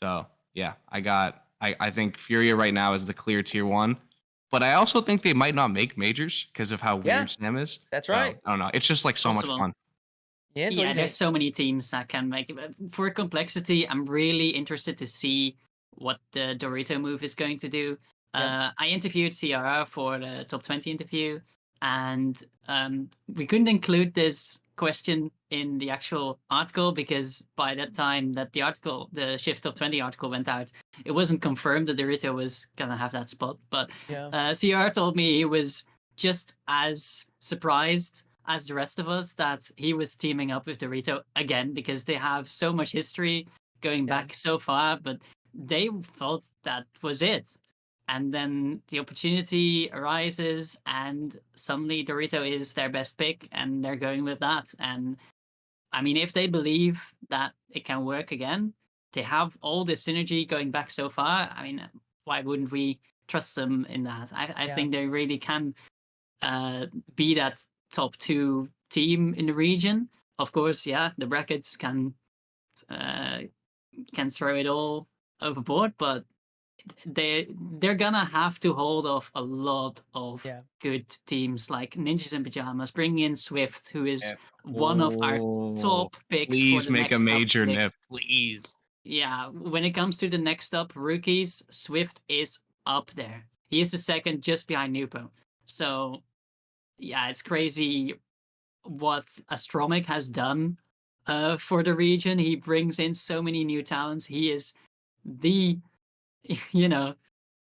Speaker 2: So yeah, I think Furia right now is the clear tier one. But I also think they might not make majors because of how
Speaker 1: Yeah,
Speaker 2: weird Sam is.
Speaker 1: that's
Speaker 2: So
Speaker 1: right.
Speaker 2: I don't know. It's just like so much
Speaker 3: possible.
Speaker 2: fun.
Speaker 1: Jens, what do
Speaker 3: Yeah,
Speaker 1: you
Speaker 3: there's
Speaker 1: think?
Speaker 3: so many teams that can make it. But for complexity, I'm really interested to see what the Dorito move is going to do.
Speaker 1: Yeah.
Speaker 3: I interviewed CRR for the top 20 interview, and we couldn't include this question in the actual article because by that time that the Shift Top 20 article went out, it wasn't confirmed that Dorito was gonna have that spot. But
Speaker 1: Yeah.
Speaker 3: CR told me he was just as surprised as the rest of us that he was teaming up with Dorito again because they have so much history going
Speaker 1: Yeah.
Speaker 3: back so far, but they thought that was it. And then the opportunity arises, and suddenly Dorito is their best pick, and they're going with that. And I mean, if they believe that it can work again, they have all this synergy going back so far. I mean, why wouldn't we trust them in that? I
Speaker 1: Yeah.
Speaker 3: think they really can be that top two team in the region. Of course, yeah, the brackets uh, can throw it all overboard, but they're gonna have to hold off a lot of
Speaker 1: Yeah.
Speaker 3: good teams like Ninjas in Pajamas, bringing in Swift, who is
Speaker 2: Yeah.
Speaker 3: one of our
Speaker 2: Oh,
Speaker 3: top picks for
Speaker 2: please
Speaker 3: the
Speaker 2: make a
Speaker 3: next up
Speaker 2: major
Speaker 3: pick.
Speaker 2: nip, please.
Speaker 3: Yeah, when it comes to the next up rookies, Swift is up there. He is the second just behind Nupo. So yeah, it's crazy what Astromic has done for the region. He brings in so many new talents. He is the you know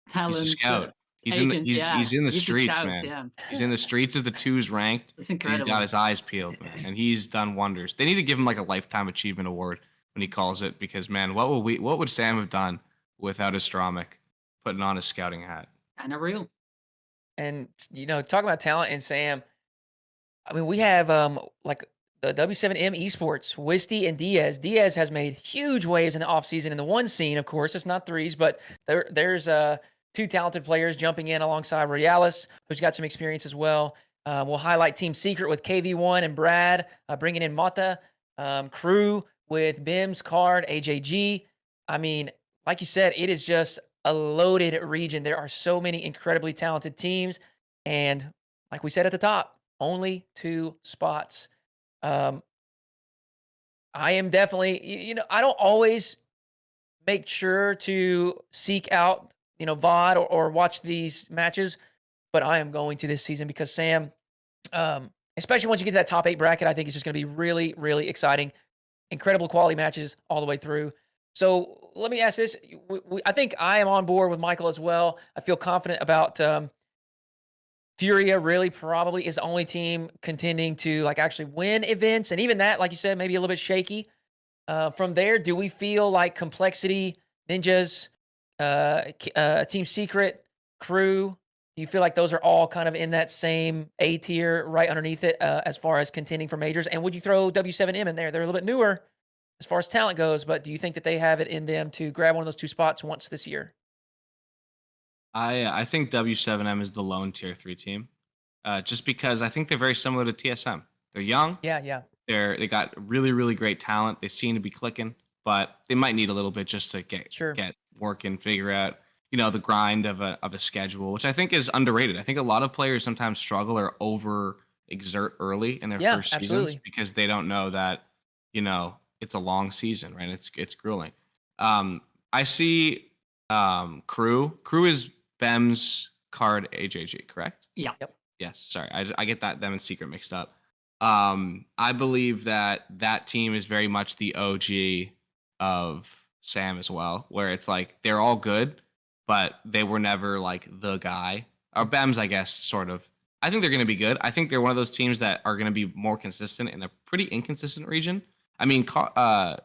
Speaker 2: He's a
Speaker 3: talent
Speaker 2: scout.
Speaker 3: agent. Yeah,
Speaker 2: He's in the
Speaker 3: he's the
Speaker 2: streets,
Speaker 3: scout.
Speaker 2: man.
Speaker 3: Yeah,
Speaker 2: He's in the streets of the twos ranked,
Speaker 3: it's
Speaker 2: and he's got
Speaker 3: incredible.
Speaker 2: his eyes peeled, man. And he's done wonders. They need to give him like a lifetime achievement award when he calls it, because man, what would Sam have done without Astromic putting on his scouting hat?
Speaker 3: Kind of real.
Speaker 1: And talk about talent and Sam. I mean, we have like the W7M Esports, Wisty and Diaz. Diaz has made huge waves in the offseason in the one scene, of course. It's not threes, but there's two talented players jumping in alongside Realis, who's got some experience as well. We'll highlight Team Secret with KV1 and Brad, bringing in Mata, Crew with Bims, Card, AJG. I mean, like you said, it is just a loaded region. There are so many incredibly talented teams. And like we said at the top, only 2 spots. Um, I am definitely, I don't always make sure to seek out, VOD or watch these matches, but I am going to this season because Sam, especially once you get to that top 8 bracket, I think it's just going to be really, really exciting. Incredible quality matches all the way through. So let me ask this. I think I am on board with Michael as well. I feel confident about Furia really probably is the only team contending to like actually win events. And even that, like you said, maybe a little bit shaky. From there, do we feel like Complexity, Ninjas, Team Secret, Crew? Do you feel like those are all kind of in that same A tier right underneath it as far as contending for majors? And would you throw W7M in there? They're a little bit newer as far as talent goes, but do you think that they have it in them to grab one of those two spots once this year?
Speaker 2: I think W7M is the lone tier 3 team, just because I think they're very similar to TSM. They're young,
Speaker 1: Yeah, yeah,
Speaker 2: they got really great talent. They seem to be clicking, but they might need a little bit just to
Speaker 1: sure.
Speaker 2: get working, figure out the grind of a schedule, which I think is underrated. I think a lot of players sometimes struggle or over exert early in their
Speaker 1: Yeah,
Speaker 2: first seasons
Speaker 1: absolutely.
Speaker 2: because they don't know that it's a long season, right? It's grueling. I see Crew. Crew is Bem's card AJG, correct?
Speaker 3: Yeah.
Speaker 1: Yep.
Speaker 2: Yes, sorry. I get them and Secret mixed up. I believe that team is very much the OG of Sam as well, where it's like they're all good, but they were never like the guy. Or Bems, I guess, sort of. I think they're going to be good. I think they're one of those teams that are going to be more consistent in a pretty inconsistent region. I mean, Card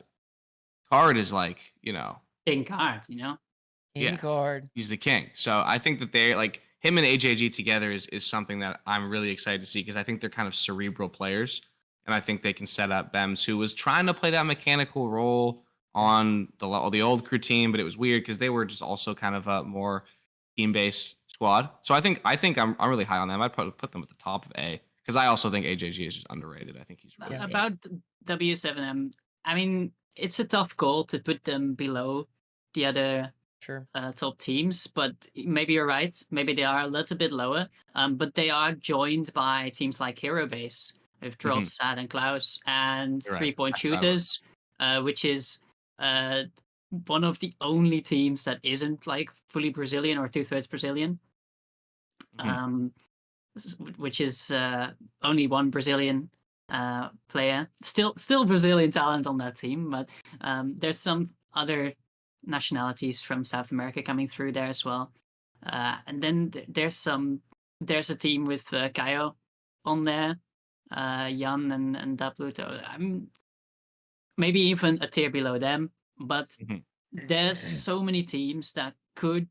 Speaker 2: is like,
Speaker 3: King card.
Speaker 1: King
Speaker 2: yeah,
Speaker 1: card.
Speaker 2: he's the king. So I think that they like him and AJG together is something that I'm really excited to see because I think they're kind of cerebral players, and I think they can set up Bems, who was trying to play that mechanical role on the old crew team, but it was weird because they were just also kind of a more team based squad. So I think I'm really high on them. I'd probably put them at the top of A because I also think AJG is just underrated. I think he's really
Speaker 1: Yeah.
Speaker 2: good.
Speaker 3: About W7M, I mean, it's a tough goal to put them below the other
Speaker 1: Sure.
Speaker 3: top teams, but maybe you're right. Maybe they are a little bit lower, but they are joined by teams like Hero Base with Drop,
Speaker 2: Mhm.
Speaker 3: Sad, and Klaus, and
Speaker 2: You're right.
Speaker 3: 3 Point
Speaker 2: I forgot about
Speaker 3: Shooters, which is uh, one of the only teams that isn't like fully Brazilian or 2/3 Brazilian.
Speaker 2: that. Mhm.
Speaker 3: Which is only one Brazilian player. Still Brazilian talent on that team, but there's some other nationalities from South America coming through there as well. And then there's a team with Kaio on there, Jan and Dapluto. I'm maybe even a tier below them, but
Speaker 2: Mhm.
Speaker 3: there's so many teams that could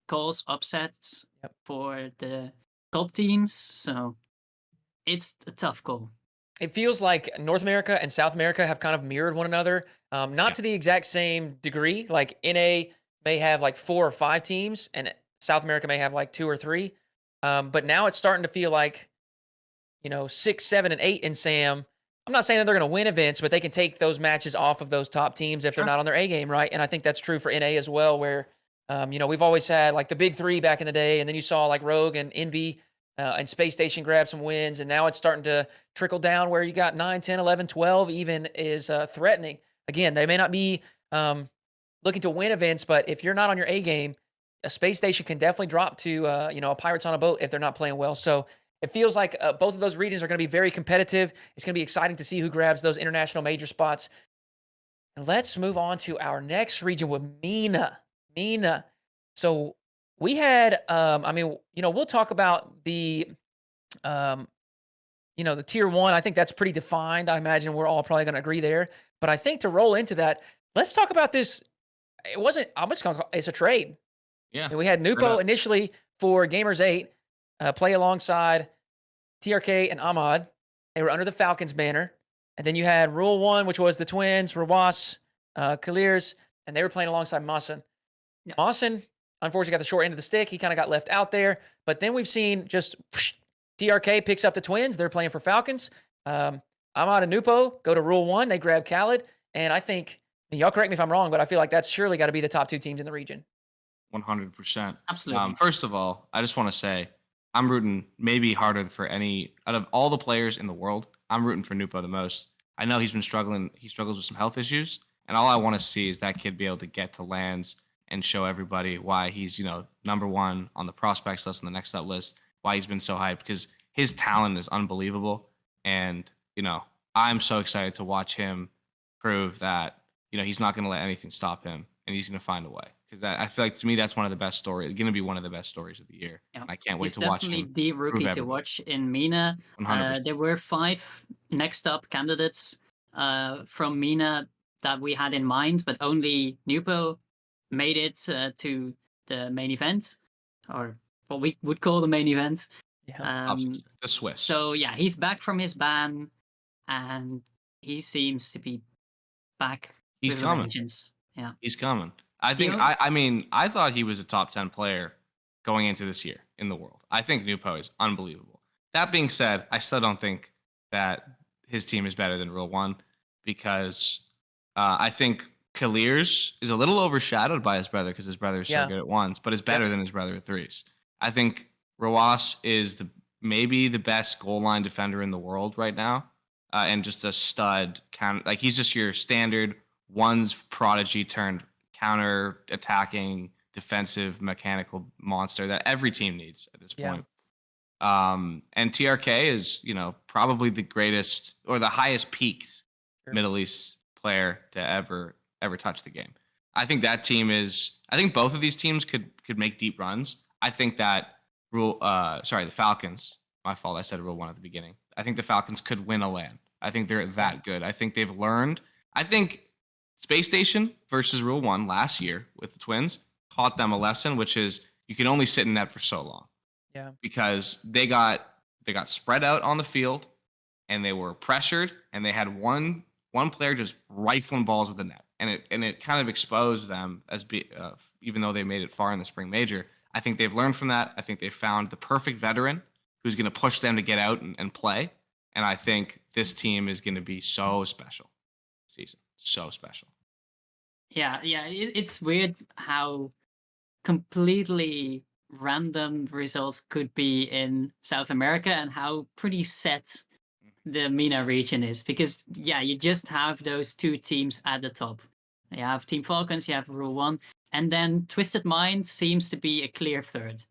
Speaker 3: cause upsets
Speaker 1: Yep.
Speaker 3: for the top teams. So it's a tough call.
Speaker 1: It feels like North America and South America have kind of mirrored one another, not
Speaker 2: Yeah.
Speaker 1: to the exact same degree. Like NA may have like 4 or 5 teams, and South America may have like 2 or 3. But now it's starting to feel like 6, 7, and 8 in Sam. I'm not saying that they're going to win events, but they can take those matches off of those top teams if they're
Speaker 3: Sure.
Speaker 1: not on their A game, right? And I think that's true for NA as well, where we've always had like the big three back in the day, and then you saw like Rogue and Envy and Space Station grab some wins, and now it's starting to trickle down where you got 9, 10, 11, 12 even is threatening. Again, they may not be looking to win events, but if you're not on your A game, a Space Station can definitely drop to a Pirates on a boat if they're not playing well. So it feels like both of those regions are going to be very competitive. It's going to be exciting to see who grabs those international major spots. And let's move on to our next region with MENA. MENA. So we had, we'll talk about um, the tier one. I think that's pretty defined. I imagine we're all probably going to agree there. But I think to roll into that, let's talk about this. It wasn't, I'm just going to call it's a trade.
Speaker 2: Yeah.
Speaker 1: And we had
Speaker 2: Straight
Speaker 1: Nupo
Speaker 2: up.
Speaker 1: initially for Gamers 8 play alongside TRK and Ahmad. They were under the Falcons banner. And then you had Rule 1, which was the twins, Rawas, Kalirs, and they were playing alongside Mawson.
Speaker 3: Yeah.
Speaker 1: Mawson, unfortunately, got the short end of the stick. He kind of got left out there. But then we've seen just TRK picks up the twins. They're playing for Falcons. Ahmad and Nupo go to Rule 1. They grab Khaled. And I think, and y'all correct me if I'm wrong, but I feel like that's surely got to be the top 2 teams in the region.
Speaker 2: 100%.
Speaker 3: Absolutely.
Speaker 2: First of all, I just want to say I'm rooting maybe harder for any out of all the players in the world. I'm rooting for Nupo the most. I know he's been struggling. He struggles with some health issues, and all I want to see is that kid be able to get to lands and show everybody why he's number one on the prospects list and the next up list. Why he's been so hyped because his talent is unbelievable, and I'm so excited to watch him prove that he's not going to let anything stop him, and he's going to find a way. Because I feel like, to me, that's one of the best stories. Going to be one of the best stories of the year,
Speaker 3: Yeah.
Speaker 2: and I can't wait
Speaker 3: He's
Speaker 2: to watch
Speaker 3: definitely
Speaker 2: him
Speaker 3: the
Speaker 2: prove
Speaker 3: rookie to
Speaker 2: everybody.
Speaker 3: watch in MENA.
Speaker 2: 100%.
Speaker 3: There were 5 next up candidates from MENA that we had in mind, but only Nupo made it to the main event, or what we would call the main event.
Speaker 1: Yeah.
Speaker 2: The Swiss.
Speaker 3: So yeah, he's back from his ban, and he seems to be back
Speaker 2: He's
Speaker 3: with a
Speaker 2: coming.
Speaker 3: vengeance. Yeah.
Speaker 2: He's coming. I
Speaker 3: The
Speaker 2: think.
Speaker 3: o-
Speaker 2: I mean, I thought he was a top 10 player going into this year in the world. I think Nupo is unbelievable. That being said, I still don't think that his team is better than Rule One, because I think Kalir's is a little overshadowed by his brother, because his brother is so
Speaker 1: Yeah.
Speaker 2: good at ones, but is better than his brother at threes. I think Rawas is maybe the best goal line defender in the world right now, and just a stud. Like, he's just your standard ones prodigy turned counter attacking defensive mechanical monster that every team needs at this
Speaker 1: Yeah.
Speaker 2: point. And TRK is, probably the greatest or the highest peaked
Speaker 1: Sure.
Speaker 2: Middle East player to ever touch the game. I think that team is. I think both of these teams could make deep runs. I think that the Falcons. My fault. I said Rule One at the beginning. I think the Falcons could win a LAN. I think they're that good. I think they've learned. I think Space Station versus Rule One last year with the Twins taught them a lesson, which is you can only sit in net for so long.
Speaker 1: Yeah.
Speaker 2: Because they got spread out on the field, and they were pressured, and they had one player just rifling balls at the net, and it kind of exposed them as even though they made it far in the spring major. I think they've learned from that. I think they found the perfect veteran who's going to push them to get out and play. And I think this team is going to be so special this season. So special.
Speaker 3: Yeah. It's weird how completely random results could be in South America, and how pretty set the MENA region is, because you just have those 2 teams at the top. You have Team Falcons, you have Rule One, and then Twisted Mind seems to be a clear third.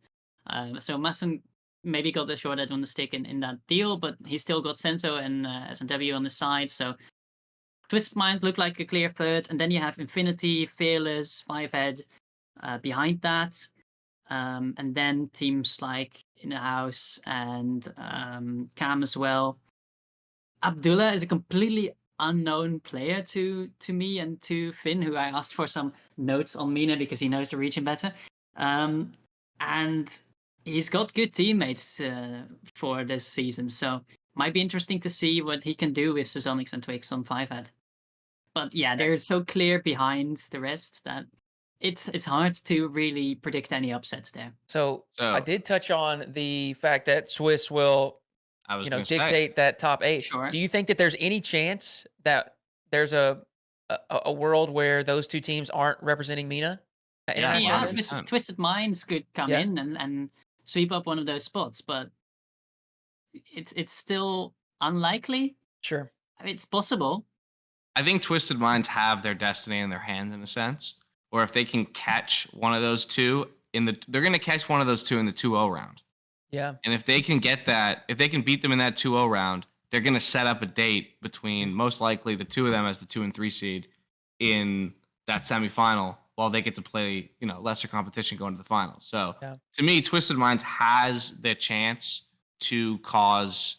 Speaker 3: So Masson maybe got the short end on the stick in that deal, but he still got Senso and SMW on the side. So Twisted Minds look like a clear third, and then you have Infinity, Fearless, Fivehead behind that. And then teams like In the House and Cam as well. Abdullah is a completely unknown player to me and to Finn, who I asked for some notes on MENA because he knows the region better. And he's got good teammates for this season, so might be interesting to see what he can do with Suzonix and Twix on Fivehead. But yeah, they're so clear behind the rest that it's hard to really predict any upsets there.
Speaker 1: So I did touch on the fact that Swiss will,
Speaker 2: I was
Speaker 1: dictate that top 8.
Speaker 3: Sure.
Speaker 1: Do you think that there's any chance that there's a world where those 2 teams aren't representing MENA? At international
Speaker 3: Yeah,
Speaker 1: events?
Speaker 3: Twisted Minds could come
Speaker 1: Yeah.
Speaker 3: in and sweep up one of those spots, but it's still unlikely.
Speaker 1: Sure.
Speaker 3: I mean, it's possible.
Speaker 2: I think Twisted Minds have their destiny in their hands, in a sense. Or if they can catch one of those 2 they're going to catch one of those 2 in the 2-0 round.
Speaker 1: Yeah.
Speaker 2: And if they can get that, if they can beat them in that 2-0 round, they're going to set up a date between most likely the 2 of them as the 2 and 3 seed in that semifinal, while they get to play, lesser competition going to the finals. So to me, Twisted Minds has the chance to cause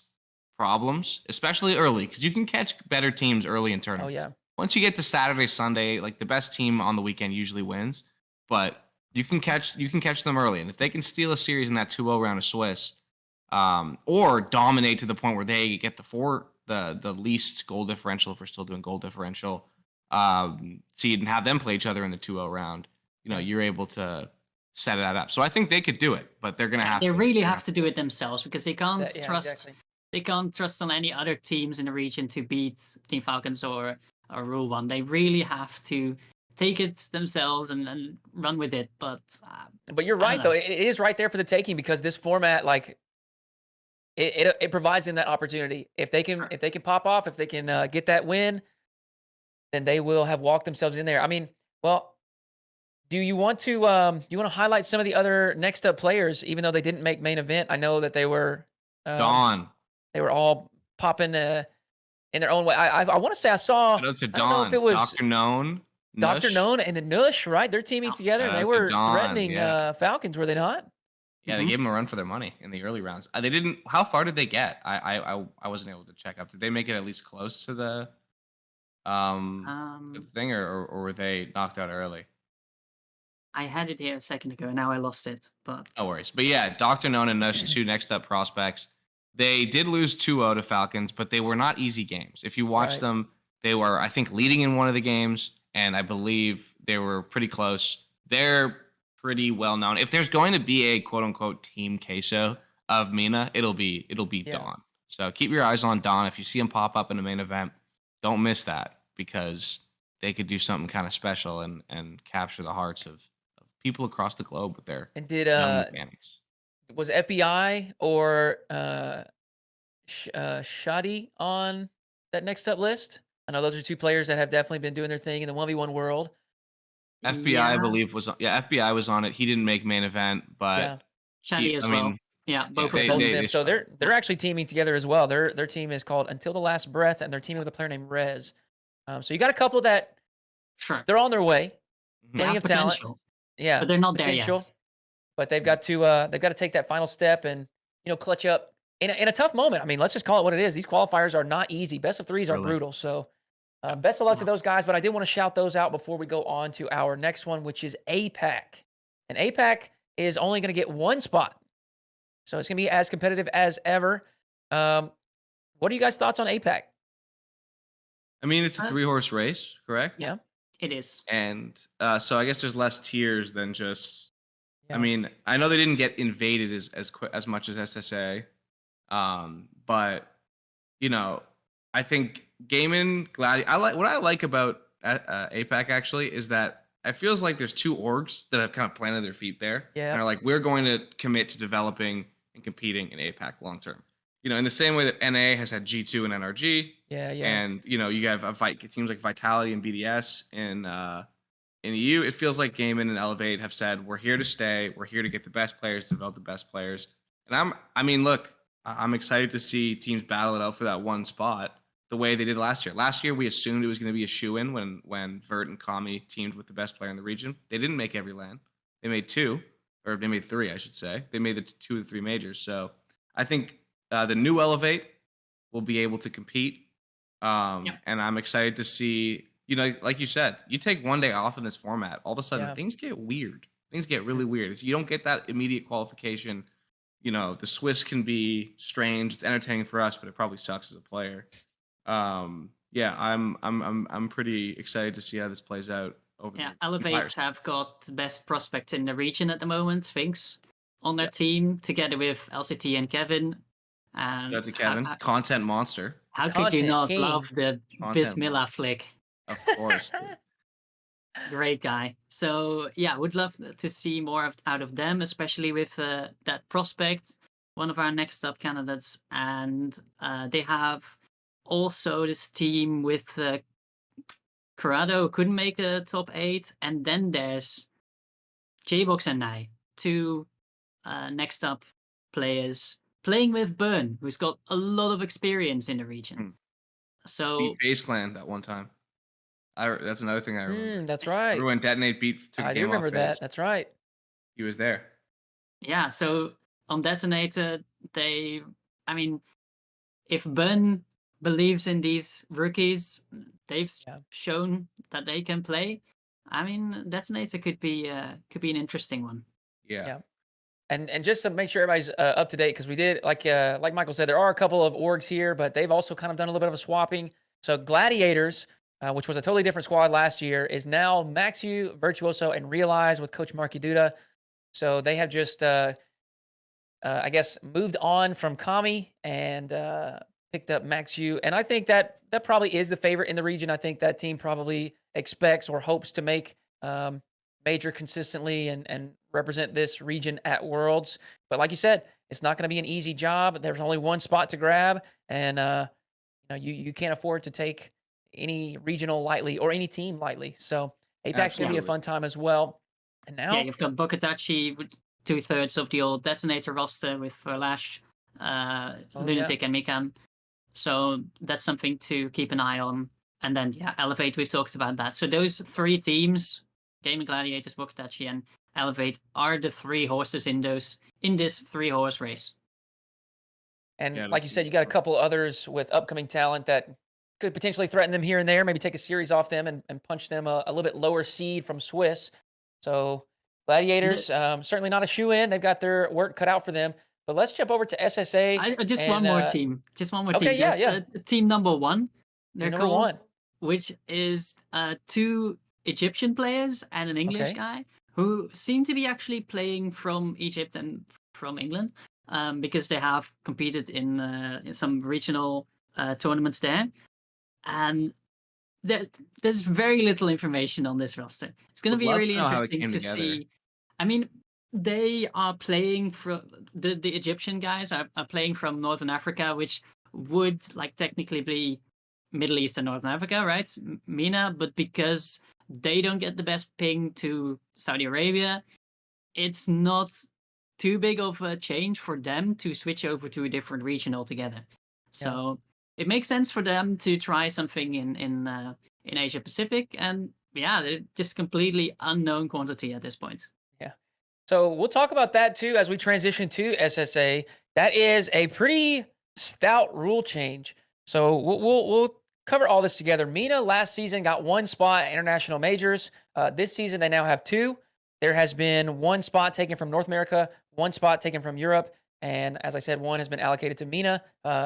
Speaker 2: problems, especially early, because you can catch better teams early in tournaments.
Speaker 1: Oh yeah.
Speaker 2: Once you get to Saturday, Sunday, like, the best team on the weekend usually wins, but you can catch them early. And if they can steal a series in that 2-0 round of Swiss, or dominate to the point where they get the least goal differential, if we're still doing goal differential, seed, and have them play each other in the 2-0 round, you're able to set that up. So I think they could do it, but they're gonna have
Speaker 3: They
Speaker 2: to.
Speaker 3: really have to do it themselves, because they can't trust.
Speaker 1: Exactly.
Speaker 3: They can't trust on any other teams in the region to beat Team Falcons or Rule One. They really have to take it themselves and run with it. But
Speaker 1: you're right, though. It is right there for the taking, because this format, like, it provides them that opportunity. If they can pop off, if they can get that win, then they will have walked themselves in there. I mean, well, do you want to highlight some of the other next up players, even though they didn't make main event? I know that they were
Speaker 2: Dawn.
Speaker 1: They were all popping in their own way. I want to say I saw.
Speaker 2: Shout out to
Speaker 1: I don't know if it
Speaker 2: Don,
Speaker 1: was
Speaker 2: Doctor Known,
Speaker 1: Dr.
Speaker 2: Nush.
Speaker 1: Known and the Nush, right? They're teaming
Speaker 3: Yeah.
Speaker 1: together, and
Speaker 2: Shout
Speaker 1: they
Speaker 2: out to
Speaker 1: were
Speaker 2: Don.
Speaker 1: threatening
Speaker 2: Yeah.
Speaker 1: Falcons, were they not?
Speaker 2: Yeah, they
Speaker 3: Mhm.
Speaker 2: gave him a run for their money in the early rounds. They didn't. How far did they get? I wasn't able to check up. Did they make it at least close to the
Speaker 3: Um,
Speaker 2: thing, or were they knocked out early?
Speaker 3: I had it here a second ago, and now I lost it. But
Speaker 2: No worries. But yeah, Doctor Known and Nush, two next up prospects. They did lose 2-0 to Falcons, but they were not easy games. If you watch
Speaker 1: Right.
Speaker 2: them, they were, I think, leading in one of the games, and I believe they were pretty close. They're pretty well known. If there's going to be a quote unquote team queso of Mina, it'll be
Speaker 1: Yeah.
Speaker 2: Dawn. So keep your eyes on Dawn. If you see him pop up in the main event, don't miss that because they could do something kind of special and capture the hearts of people across the globe with their
Speaker 1: And did
Speaker 2: young mechanics.
Speaker 1: was FBI or Shadi on that next up list? I know those are two players that have definitely been doing their thing in the 1v1 world.
Speaker 2: FBI, I
Speaker 3: yeah,
Speaker 2: believe, was FBI was on it. He didn't make main event,
Speaker 1: Yeah,
Speaker 2: but
Speaker 3: Shadi as
Speaker 2: I
Speaker 3: well.
Speaker 2: mean,
Speaker 3: Yeah,
Speaker 2: yeah,
Speaker 3: both of
Speaker 1: both
Speaker 3: them.
Speaker 1: of them.
Speaker 2: they
Speaker 1: So
Speaker 2: shot.
Speaker 1: they're actually teaming together as well. Their team is called Until the Last Breath, and they're teaming with a player named Rez. So you got a couple that
Speaker 3: Sure,
Speaker 1: they're on their way.
Speaker 3: they
Speaker 1: Plenty
Speaker 3: have
Speaker 1: of talent.
Speaker 3: potential,
Speaker 1: Yeah,
Speaker 3: but they're not there
Speaker 1: potential.
Speaker 3: yet.
Speaker 1: But they've got to take that final step and clutch up in a tough moment. I mean, let's just call it what it is. These qualifiers are not easy. Best of threes are
Speaker 2: Really.
Speaker 1: brutal. So best of luck to
Speaker 3: Yeah.
Speaker 1: those guys. But I did want to shout those out before we go on to our next one, which is APAC. And APAC is only going to get one spot, so it's going to be as competitive as ever. What are you guys' thoughts on APAC?
Speaker 2: I mean, it's a
Speaker 3: Uh,
Speaker 2: 3-horse race, correct?
Speaker 1: Yeah,
Speaker 3: It is.
Speaker 2: And so I guess there's less tiers than just.
Speaker 1: yeah.
Speaker 2: I mean, I know they didn't get invaded as much as SSA, but I think Gaiman, Gladi. What I like about APAC actually is that it feels like there's two orgs that have kind of planted their feet there
Speaker 1: Yeah.
Speaker 2: and are like, we're going to commit to developing and competing in APAC long term. In the same way that NA has had G2 and NRG,
Speaker 1: Yeah,
Speaker 2: and you have teams like Vitality and BDS in EU. It feels like Gaiman and Elevate have said, we're here to stay. We're here to get the best players, develop the best players. And I'm excited to see teams battle it out for that one spot the way they did last year. Last year, we assumed it was going to be a shoe-in when Vert and Kami teamed with the best player in the region. They didn't make every LAN. They made two, or they made three, I should say. They made the 2 of the 3 majors. So I think the new Elevate will be able to compete.
Speaker 3: Yep.
Speaker 2: And I'm excited to see, like you said, you take one day off in this format, all of a sudden
Speaker 1: Yeah.
Speaker 2: things get weird. Things get really weird. You don't get that immediate qualification. The Swiss can be strange. It's entertaining for us, but it probably sucks as a player. Yeah, I'm pretty excited to see how this plays out over
Speaker 3: Yeah,
Speaker 2: the entire
Speaker 3: Elevate have got the best prospects in the region at the moment, Sphinx, on their team, together with LCT and Kevin. And
Speaker 2: Shout out to Kevin, content monster.
Speaker 3: how could you
Speaker 1: Content
Speaker 3: not
Speaker 1: king.
Speaker 3: love the
Speaker 2: Content
Speaker 3: Bismillah
Speaker 2: monster.
Speaker 3: flick?
Speaker 2: Of course. Dude.
Speaker 3: Great guy. So yeah, would love to see more out of them, especially with that prospect, one of our next up candidates. And they have also this team with Corrado, who couldn't make a top 8, and then there's J-Box and I, two next up players playing with Burn, who's got a lot of experience in the region. So
Speaker 2: Beat FaZe Clan that one time. That's another thing I remember.
Speaker 1: That's right.
Speaker 2: Remember when Detonate took a
Speaker 1: I do
Speaker 2: game off
Speaker 1: remember that.
Speaker 2: FaZe?
Speaker 1: That's right.
Speaker 2: He was there.
Speaker 3: yeah, so on Detonator, if Burn believes in these rookies, they've shown that they can play. Detonator could be an interesting one.
Speaker 2: Yeah.
Speaker 1: And just to make sure everybody's up to date, because we did, like Michael said, there are a couple of orgs here, but they've also kind of done a little bit of a swapping. So Gladiators, which was a totally different squad last year, is now Maxu, Virtuoso, and Realize with Coach Marky Duda. So they have just, I guess, moved on from Kami and picked up Maxu. And I think that probably is the favorite in the region. I think that team probably expects or hopes to make major consistently and represent this region at Worlds. But like you said, it's not going to be an easy job. There's only one spot to grab, and you can't afford to take any regional lightly or any team lightly. So APAC's going to be a
Speaker 2: Absolutely.
Speaker 1: fun time as well. And now,
Speaker 3: Yeah, you've got Bokatachi with 2/3 of the old Detonator roster with Furlash, Lunatic, and Mikan. So that's something to keep an eye on. And then, yeah, Elevate, we've talked about that. So those 3 teams, Gaming Gladiators, Bokatachi, and Elevate, are the 3 horses in this 3-horse race.
Speaker 1: And
Speaker 2: Yeah,
Speaker 1: like
Speaker 2: that's
Speaker 1: you
Speaker 2: a
Speaker 1: said,
Speaker 2: good
Speaker 1: you got a
Speaker 2: point.
Speaker 1: couple others with upcoming talent that could potentially threaten them here and there, maybe take a series off them and punch them a little bit lower seed from Swiss. So
Speaker 3: The,
Speaker 1: Gladiators, certainly not a shoe in. They've got their work cut out for them. But let's jump over to SSA.
Speaker 3: just one
Speaker 1: And
Speaker 3: more team. Just one more team.
Speaker 1: okay, yeah,
Speaker 3: There's
Speaker 1: yeah.
Speaker 3: team number 1,
Speaker 1: Team
Speaker 3: they're
Speaker 1: number
Speaker 3: called,
Speaker 1: one.
Speaker 3: which is 2 Egyptian players and an English
Speaker 1: Okay.
Speaker 3: guy who seem to be actually playing from Egypt and from England, because they have competed in some regional tournaments there. And there's very little information on this roster. It's going to
Speaker 2: Would
Speaker 3: be
Speaker 2: love
Speaker 3: really
Speaker 2: to know how it
Speaker 3: interesting
Speaker 2: came
Speaker 3: to
Speaker 2: together.
Speaker 3: see. I mean, they are playing from the Egyptian guys are playing from Northern Africa, which would like technically be Middle East and Northern Africa, right? MENA, but because they don't get the best ping to Saudi Arabia, it's not too big of a change for them to switch over to a different region altogether.
Speaker 1: Yeah.
Speaker 3: So it makes sense for them to try something in Asia Pacific, and yeah, they're just completely unknown quantity at this point.
Speaker 1: Yeah. So we'll talk about that too as we transition to SSA. That is a pretty stout rule change. So we'll cover all this together. MENA last season got 1 spot at international majors. This season they now have 2. There has been 1 spot taken from North America, 1 spot taken from Europe, and as I said, 1 has been allocated to MENA.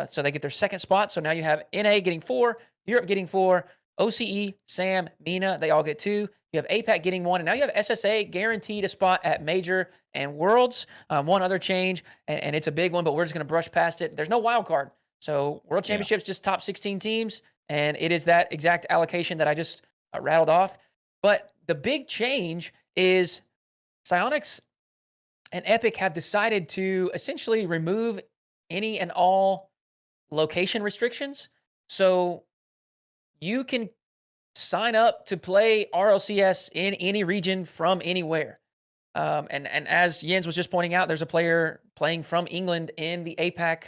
Speaker 1: So they get their 2nd spot. So now you have NA getting 4, Europe getting 4, OCE, SAM, MENA, they all get 2. You have APAC getting 1, and now you have SSA guaranteed a spot at Major and Worlds. One other change, and it's a big one, but we're just going to brush past it. There's no wild card. So World
Speaker 2: Yeah.
Speaker 1: Championships just top 16 teams, and it is that exact allocation that I just rattled off. But the big change is Psyonix and Epic have decided to essentially remove any and all location restrictions. So you can sign up to play RLCS in any region from anywhere. And as Jens was just pointing out, there's a player playing from England in the APAC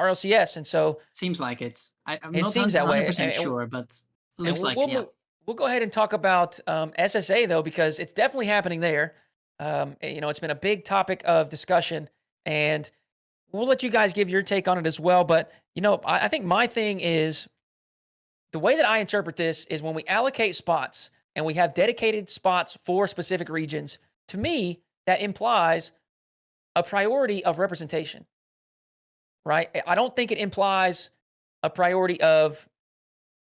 Speaker 1: RLCS, and so
Speaker 3: Seems like it. I'm
Speaker 1: it
Speaker 3: not
Speaker 1: seems that way.
Speaker 3: 100% sure, but
Speaker 1: And
Speaker 3: looks like it. Yeah.
Speaker 1: we'll go ahead and talk about SSA though, because it's definitely happening there. It's been a big topic of discussion, and we'll let you guys give your take on it as well. But I think my thing is the way that I interpret this is when we allocate spots and we have dedicated spots for specific regions, to me, that implies a priority of representation, right? I don't think it implies a priority of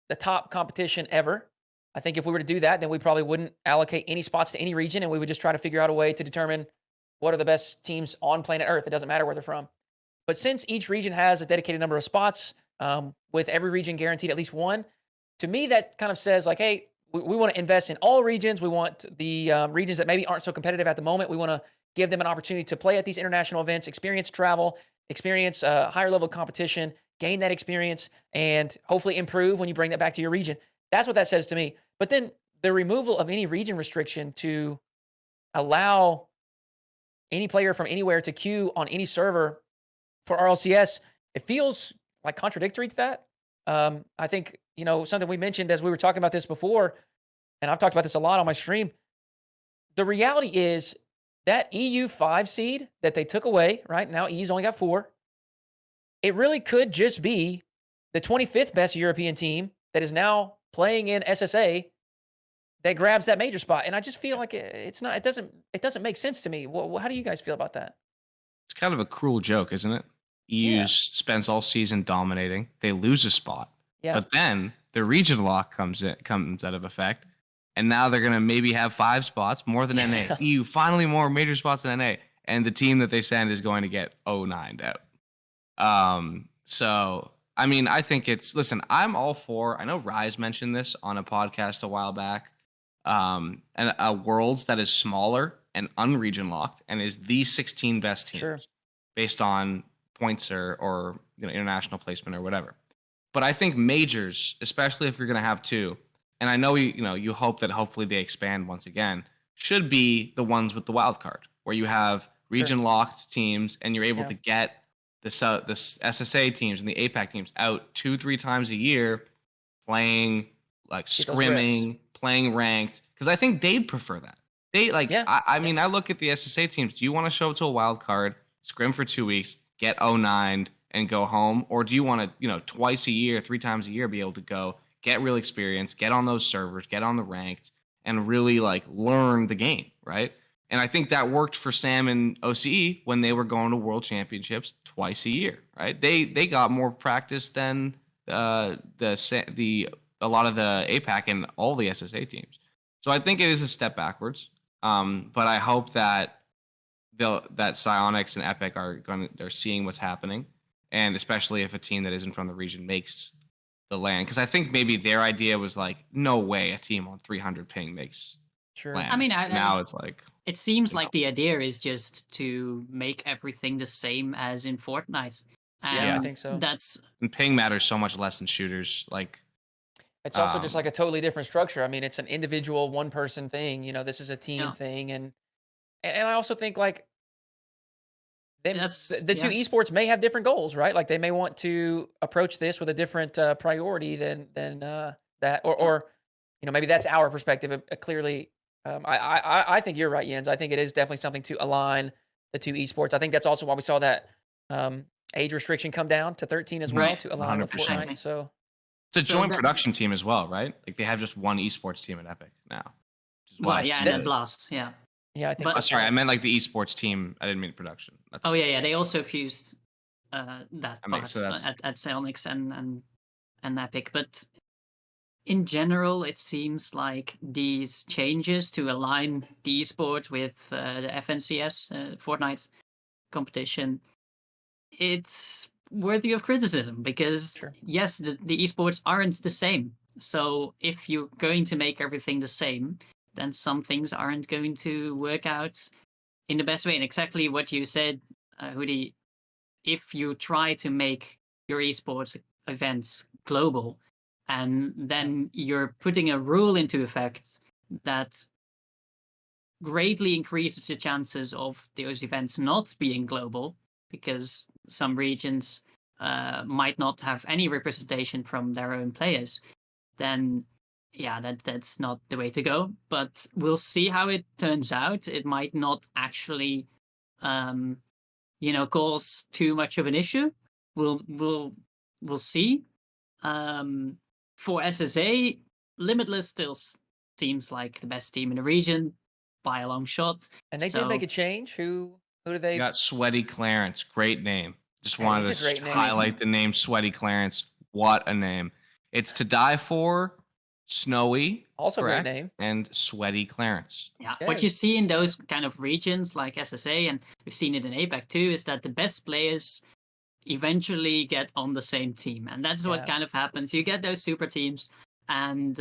Speaker 1: the top competition ever. I think if we were to do that, then we probably wouldn't allocate any spots to any region, and we would just try to figure out a way to determine what are the best teams on planet Earth. It doesn't matter where they're from. But since each region has a dedicated number of spots, with every region guaranteed at least 1, to me, that kind of says like, hey, we want to invest in all regions. We want the regions that maybe aren't so competitive at the moment. We want to give them an opportunity to play at these international events, experience travel, experience higher level competition, gain that experience, and hopefully improve when you bring that back to your region. That's what that says to me. But then the removal of any region restriction to allow any player from anywhere to queue on any server for RLCS, it feels like contradictory to that. I think, something we mentioned as we were talking about this before, and I've talked about this a lot on my stream. The reality is that EU 5 seed that they took away, right? Now EU's only got 4. It really could just be the 25th best European team that is now playing in SSA that grabs that major spot. And I just feel like it doesn't make sense to me. How do you guys feel about that?
Speaker 2: It's kind of a cruel joke, isn't it?
Speaker 1: Yeah.
Speaker 2: Spends all season dominating. They lose a spot.
Speaker 1: Yeah.
Speaker 2: But then the region lock comes out of effect. And now they're gonna maybe have 5 spots, more than NA.
Speaker 1: Yeah.
Speaker 2: EU, finally more major spots than NA. And the team that they send is going to get 0-9'd out. So I mean, I think I'm all for, I know Rise mentioned this on a podcast a while back. And a worlds that is smaller and unregion locked and is the 16 best teams
Speaker 1: Sure.
Speaker 2: based on points or international placement or whatever. But I think majors, especially if you're going to have 2, and I know you hope that hopefully they expand once again, should be the ones with the wild card where you have region locked teams and you're able
Speaker 1: Yeah.
Speaker 2: to get SSA teams and the APAC teams out 2-3 times a year playing like
Speaker 1: Get those reps.
Speaker 2: scrimming, playing ranked, because I think they'd prefer that. They like
Speaker 1: Yeah.
Speaker 2: I
Speaker 1: Yeah.
Speaker 2: mean, I look at the SSA teams. Do you want to show up to a wild card, scrim for 2 weeks, get 09 and go home? Or do you want to, twice a year, 3 times a year, be able to go get real experience, get on those servers, get on the ranked, and really like learn the game, right? And I think that worked for Sam and OCE when they were going to world championships twice a year, right? They got more practice than the a lot of the APAC and all the SSA teams. So I think it is a step backwards. But I hope that that Psionics and Epic they're seeing what's happening, and especially if a team that isn't from the region makes the land, because I think maybe their idea was like, no way a team on 300 ping makes
Speaker 1: Sure.
Speaker 2: land.
Speaker 3: I mean,
Speaker 2: Now it's like,
Speaker 3: it seems
Speaker 2: you
Speaker 3: like
Speaker 2: know.
Speaker 3: the idea is just to make everything the same as in Fortnite. And
Speaker 1: Yeah, I think so.
Speaker 3: that's
Speaker 2: And ping matters so much less in shooters. Like,
Speaker 1: It's also just like a totally different structure. I mean, it's an individual one person thing. This is a team
Speaker 3: yeah,
Speaker 1: thing, and I also think like them
Speaker 3: that's
Speaker 1: the two
Speaker 3: yeah.
Speaker 1: esports may have different goals, right? Like they may want to approach this with a different priority than that, or maybe that's our perspective. Clearly, I think you're right, Jens. I think it is definitely something to align the two esports. I think that's also why we saw that um, age restriction come down to 13 as well
Speaker 3: Right.
Speaker 1: to align with
Speaker 2: 100%.
Speaker 1: Fortnite.
Speaker 3: Exactly.
Speaker 1: So
Speaker 2: It's a
Speaker 3: So
Speaker 2: joint
Speaker 3: that
Speaker 2: production team as well, right? Like they have just one esports team at Epic now, which is why
Speaker 3: well,
Speaker 2: it's
Speaker 3: yeah, and
Speaker 2: been
Speaker 3: then
Speaker 1: that,
Speaker 2: the.
Speaker 3: Blast, yeah.
Speaker 1: yeah, I think.
Speaker 3: But
Speaker 2: Sorry, I meant like the esports team. I didn't mean production. That's
Speaker 3: oh yeah, they also fused that
Speaker 2: I mean,
Speaker 3: part
Speaker 2: so that's
Speaker 3: at Psionics and Epic. But in general, it seems like these changes to align the esport with the FNCS Fortnite competition, it's worthy of criticism because
Speaker 1: Sure.
Speaker 3: yes, the esports aren't the same. So if you're going to make everything the same, then some things aren't going to work out in the best way. And exactly what you said, Hoodie, if you try to make your esports events global, and
Speaker 1: Yeah.
Speaker 3: then you're putting a rule into effect that greatly increases the chances of those events not being global because some regions might not have any representation from their own players, then yeah, that's not the way to go. But we'll see how it turns out. It might not actually cause too much of an issue. We'll see. Um, for SSA, Limitless still seems like the best team in the region by a long shot.
Speaker 1: And they did make
Speaker 3: So
Speaker 1: a change. Who did
Speaker 2: you
Speaker 1: they?
Speaker 2: got Sweaty Clarence. Great name. Just
Speaker 1: That
Speaker 2: wanted
Speaker 1: is
Speaker 2: to
Speaker 1: a great name.
Speaker 3: amazing.
Speaker 2: highlight the name Sweaty Clarence. What a name. It's to die for, Snowy,
Speaker 1: Also a great
Speaker 2: correct?
Speaker 1: name.
Speaker 2: And Sweaty Clarence.
Speaker 3: Yeah, what
Speaker 1: Okay.
Speaker 3: you see in those kind of regions like SSA, and we've seen it in APAC too, is that the best players eventually get on the same team, and that's what
Speaker 1: Yeah.
Speaker 3: kind of happens. You get those super teams, and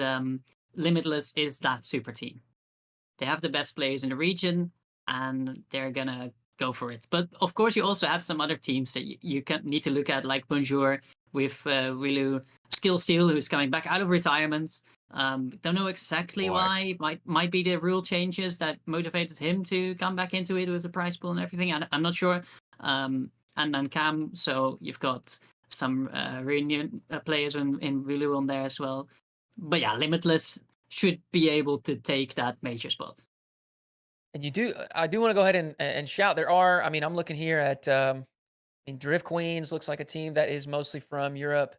Speaker 3: Limitless is that super team. They have the best players in the region, and they're gonna go for it. But of course, you also have some other teams that you can need to look at, like Bonjour with Wilu Skill Steel, who's coming back out of retirement. Don't know exactly
Speaker 2: Boy.
Speaker 3: why. Might be the rule changes that motivated him to come back into it with the prize pool and everything. I'm not sure. And then Cam, so you've got some reunion players in Wilu on there as well. But yeah, Limitless should be able to take that major spot.
Speaker 1: And I do want to go ahead and shout. There are, I mean, I'm looking here at, Drift Queens looks like a team that is mostly from Europe.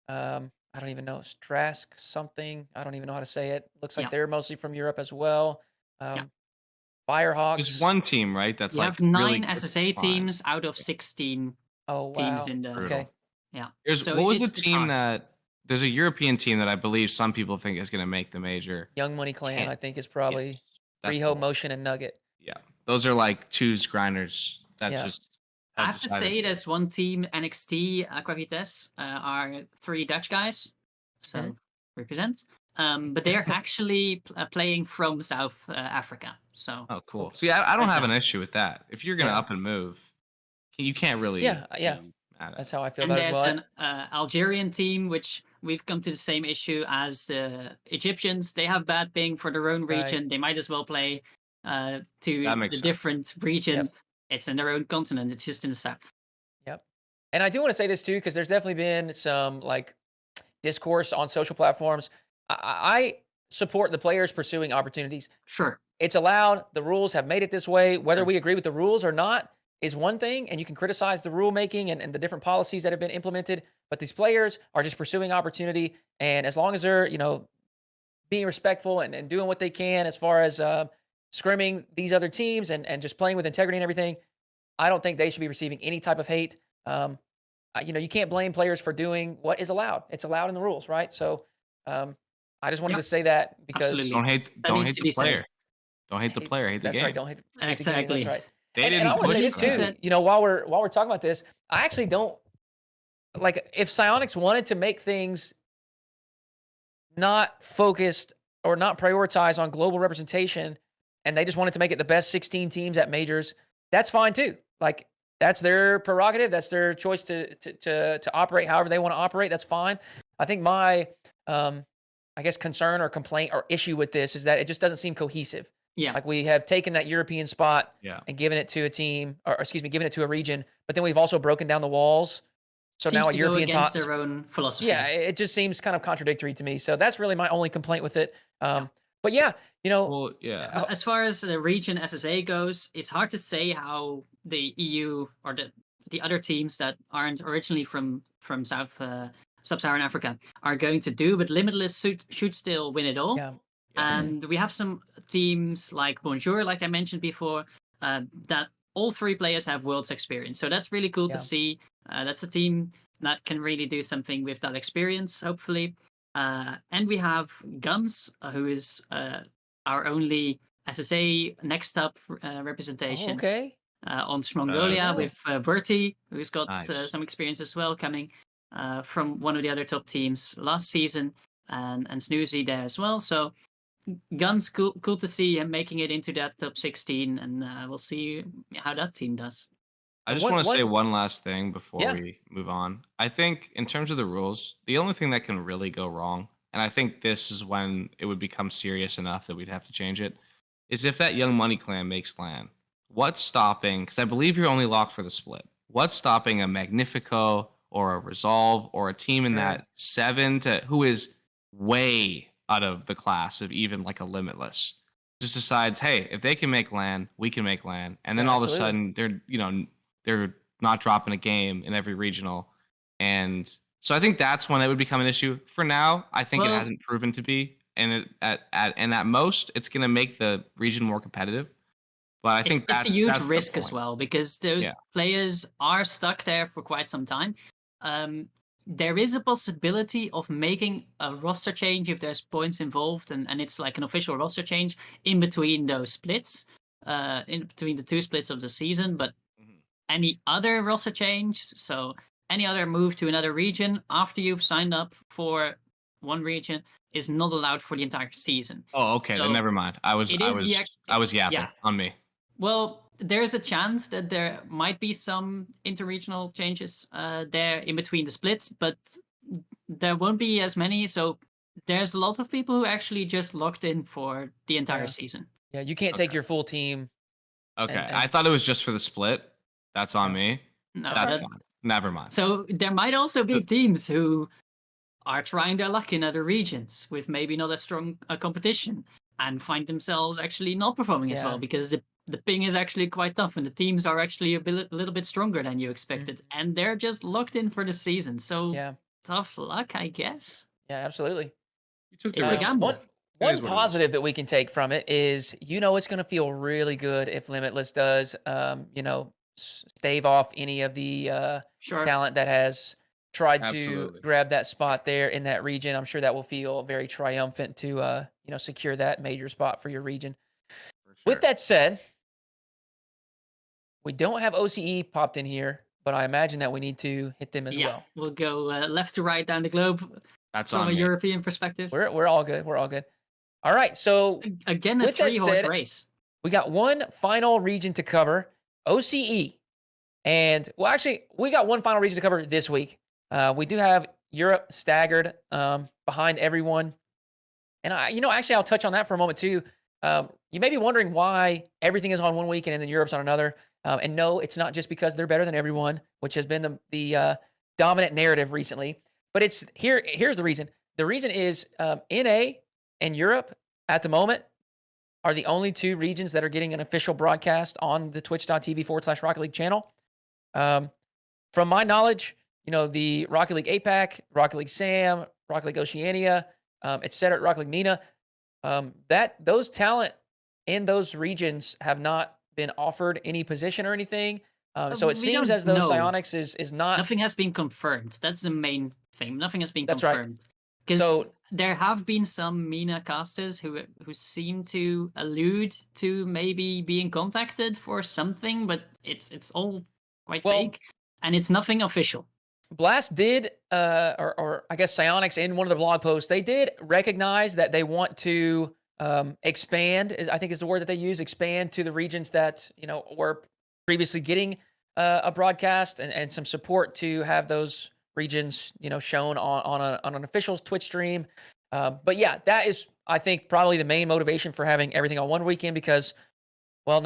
Speaker 1: I don't even know, Strask something. I don't even know how to say it. Looks like
Speaker 3: Yeah,
Speaker 1: they're mostly from Europe as well.
Speaker 3: yeah.
Speaker 2: There's
Speaker 1: Firehawks.
Speaker 2: one team, right? That's
Speaker 3: You
Speaker 2: like
Speaker 3: have
Speaker 2: really
Speaker 3: 9
Speaker 2: good
Speaker 3: SSA
Speaker 2: climb.
Speaker 3: teams out of 16
Speaker 1: Oh
Speaker 3: teams
Speaker 1: wow.
Speaker 3: in the
Speaker 2: Brutal.
Speaker 1: Okay.
Speaker 3: yeah.
Speaker 2: There's
Speaker 3: So
Speaker 2: what was the
Speaker 3: it's
Speaker 2: team
Speaker 3: hard.
Speaker 2: that there's a European team that I believe some people think is going to make the major.
Speaker 1: Young Money Clan,
Speaker 2: Can't.
Speaker 1: I think, is
Speaker 2: Yes,
Speaker 1: probably
Speaker 2: that's the
Speaker 1: Riho,
Speaker 2: one.
Speaker 1: Motion, and Nugget.
Speaker 2: Yeah, those are like twos grinders that
Speaker 1: Yeah.
Speaker 2: just
Speaker 3: I
Speaker 2: have
Speaker 3: have to
Speaker 2: decided
Speaker 3: say,
Speaker 2: to.
Speaker 3: there's one team, NXT Aquavites, are 3 Dutch guys,
Speaker 1: Mhm.
Speaker 3: so represent. But they're actually playing from South Africa. So
Speaker 2: Oh, cool.
Speaker 1: Okay.
Speaker 2: See, I don't
Speaker 3: that's
Speaker 2: have
Speaker 3: that.
Speaker 2: an issue with that. If you're gonna
Speaker 1: Yeah.
Speaker 2: up and move, you can't really
Speaker 1: Yeah.
Speaker 2: be mad at
Speaker 1: That's
Speaker 2: it.
Speaker 1: how I feel
Speaker 3: And
Speaker 1: about it as
Speaker 3: there's
Speaker 1: well.
Speaker 3: an Algerian team, which we've come to the same issue as the Egyptians. They have bad ping for their own
Speaker 1: Right.
Speaker 3: region. They might as well play to
Speaker 2: That
Speaker 3: the
Speaker 2: makes sense.
Speaker 3: different region.
Speaker 1: Yep.
Speaker 3: It's in their own continent. It's just in the south.
Speaker 1: Yep. And I do want to say this too, because there's definitely been some like discourse on social platforms. I support the players pursuing opportunities.
Speaker 3: Sure.
Speaker 1: It's allowed. The rules have made it this way. Whether
Speaker 3: Sure.
Speaker 1: we agree with the rules or not is one thing, and you can criticize the rule making and the different policies that have been implemented. But these players are just pursuing opportunity, and as long as they're being respectful and doing what they can as far as scrimming these other teams and just playing with integrity and everything, I don't think they should be receiving any type of hate. You can't blame players for doing what is allowed. It's allowed in the rules, right? So, I just wanted
Speaker 3: Yep.
Speaker 1: to say that because
Speaker 3: Absolutely. That
Speaker 2: Don't
Speaker 3: needs
Speaker 2: hate
Speaker 3: to
Speaker 2: the
Speaker 3: be said.
Speaker 2: player. Don't hate the player. Hate the
Speaker 1: that's
Speaker 2: game.
Speaker 1: right. Don't hate, hate the game.
Speaker 3: Exactly.
Speaker 1: That's right.
Speaker 2: They
Speaker 1: And
Speaker 2: didn't
Speaker 1: I want to
Speaker 2: push
Speaker 1: say
Speaker 3: Needs
Speaker 1: this
Speaker 3: to be
Speaker 1: too.
Speaker 3: said.
Speaker 1: While we're talking about this, I actually don't like if Psionics wanted to make things not focused or not prioritize on global representation, and they just wanted to make it the best 16 teams at majors. That's fine too. Like that's their prerogative. That's their choice to operate however they want to operate. That's fine. I think my I guess concern or complaint or issue with this is that it just doesn't seem cohesive.
Speaker 3: Yeah.
Speaker 1: Like we have taken that European spot
Speaker 2: Yeah.
Speaker 1: and given it to a team, or excuse me, given it to a region, but then we've also broken down the walls. So
Speaker 3: Seems
Speaker 1: now a
Speaker 3: to go
Speaker 1: European
Speaker 3: against
Speaker 1: top,
Speaker 3: their own philosophy.
Speaker 1: yeah, it just seems kind of contradictory to me. So that's really my only complaint with it. But yeah, you know,
Speaker 2: Well, yeah.
Speaker 1: uh,
Speaker 3: But as far as the region SSA goes, it's hard to say how the EU or the other teams that aren't originally from Sub-Saharan Africa are going to do. But Limitless should still win it all.
Speaker 1: yeah,
Speaker 3: And we have some teams like Bonjour, like I mentioned before, that all three players have world's experience. So that's really cool
Speaker 1: Yeah.
Speaker 3: to see. That's a team that can really do something with that experience, hopefully. And we have Guns, who is our only SSA next up representation
Speaker 1: oh, okay,
Speaker 3: on Mongolia
Speaker 1: Yeah.
Speaker 3: with Bertie, who's got
Speaker 2: Nice.
Speaker 3: some experience as well, coming from one of the other top teams last season, and Snoozy there as well. So Guns, cool to see him making it into that top 16, and we'll see how that team does.
Speaker 2: I just
Speaker 1: One-
Speaker 2: want to say
Speaker 1: one-
Speaker 2: one last thing before
Speaker 1: Yeah.
Speaker 2: we move on. I think in terms of the rules, the only thing that can really go wrong, and I think this is when it would become serious enough that we'd have to change it, is if that Young Money clan makes LAN. What's stopping? Because I believe you're only locked for the split. What's stopping a Magnifico or a Resolve or a team in
Speaker 1: Sure.
Speaker 2: that 7 to who is way out of the class of even like a Limitless? Just decides, hey, if they can make LAN, we can make LAN, and then
Speaker 1: Yeah,
Speaker 2: all
Speaker 1: absolutely.
Speaker 2: of a sudden they're not dropping a game in every regional. And so I think that's when it would become an issue. For now, I think it
Speaker 3: Well-
Speaker 2: hasn't proven to be. And at most, it's going to make the region more competitive. But I think
Speaker 3: It's a huge
Speaker 2: that's the
Speaker 3: risk as
Speaker 2: point.
Speaker 3: well, because those
Speaker 2: Yeah.
Speaker 3: players are stuck there for quite some time. There is a possibility of making a roster change if there's points involved, and it's like an official roster change in between those splits, in between the two splits of the season. But
Speaker 2: Mhm.
Speaker 3: any other roster change, so any other move to another region after you've signed up for one region, is not allowed for the entire season.
Speaker 2: Oh, okay.
Speaker 3: So
Speaker 2: then never mind. I was
Speaker 3: it is
Speaker 2: I was yapping
Speaker 3: yeah.
Speaker 2: on me.
Speaker 3: Well, there's a chance that there might be some interregional changes there in between the splits, but there won't be as many. So there's a lot of people who actually just locked in for the entire
Speaker 1: Yeah.
Speaker 3: season.
Speaker 1: Yeah, you can't take
Speaker 2: Okay.
Speaker 1: your full team.
Speaker 2: Okay.
Speaker 1: and-
Speaker 2: I thought it was just for the split. That's on
Speaker 1: No.
Speaker 2: me.
Speaker 3: No,
Speaker 2: That's
Speaker 3: that-
Speaker 2: fine. Never mind.
Speaker 3: So there might also be
Speaker 2: The-
Speaker 3: teams who are trying their luck in other regions with maybe not as strong a competition and find themselves actually not performing as
Speaker 1: Yeah.
Speaker 3: well because the ping is actually quite tough and the teams are actually a little bit stronger than you expected and they're just locked in for the season. So
Speaker 1: Yeah,
Speaker 3: tough luck, I guess.
Speaker 1: yeah, absolutely.
Speaker 2: You took
Speaker 3: It's
Speaker 2: the
Speaker 3: a
Speaker 2: risk.
Speaker 3: gamble.
Speaker 1: One,
Speaker 2: It
Speaker 1: one
Speaker 2: is what it is.
Speaker 1: positive that we can take from it is, it's going to feel really good if Limitless does, stave off any of the
Speaker 3: Sure.
Speaker 1: talent that has tried
Speaker 2: Absolutely.
Speaker 1: to grab that spot there in that region. I'm sure that will feel very triumphant to, secure that major spot for your region.
Speaker 2: For
Speaker 1: With
Speaker 2: sure.
Speaker 1: that said, we don't have OCE popped in here, but I imagine that we need to hit them as
Speaker 3: Yeah,
Speaker 1: well.
Speaker 3: we'll go left to right down the globe
Speaker 2: That's
Speaker 3: from
Speaker 2: on
Speaker 3: a
Speaker 2: me.
Speaker 3: European perspective.
Speaker 1: We're all good. We're all good. All right, so
Speaker 3: Again, a
Speaker 1: with that
Speaker 3: 3-horse
Speaker 1: said,
Speaker 3: race.
Speaker 1: we got one final region to cover, OCE. And well, actually, we got one final region to cover this week. We do have Europe staggered behind everyone. And actually, I'll touch on that for a moment too. You may be wondering why everything is on one week and then Europe's on another. And no, it's not just because they're better than everyone, which has been the dominant narrative recently. But it's here's the reason. The reason is NA and Europe at the moment are the only two regions that are getting an official broadcast on the twitch.tv/Rocket League channel. Um, from my knowledge, the Rocket League APAC, Rocket League SAM, Rocket League Oceania, et cetera, Rocket League MENA, that those talent in those regions have not been offered any position or anything. So it
Speaker 3: We
Speaker 1: seems
Speaker 3: don't
Speaker 1: as though
Speaker 3: know.
Speaker 1: Psionics is not.
Speaker 3: Nothing has been confirmed. That's the main thing. Nothing has been
Speaker 1: That's right.
Speaker 3: confirmed. Because
Speaker 1: So
Speaker 3: there have been some MENA casters who seem to allude to maybe being contacted for something, but it's all quite
Speaker 1: well,
Speaker 3: vague, and it's nothing official.
Speaker 1: Blast did, or I guess Psionics in one of the blog posts, they did recognize that they want to expand. I think is the word that they use. Expand to the regions that were previously getting a broadcast and some support to have those regions shown on an official Twitch stream. But yeah, that is I think probably the main motivation for having everything on one weekend because there's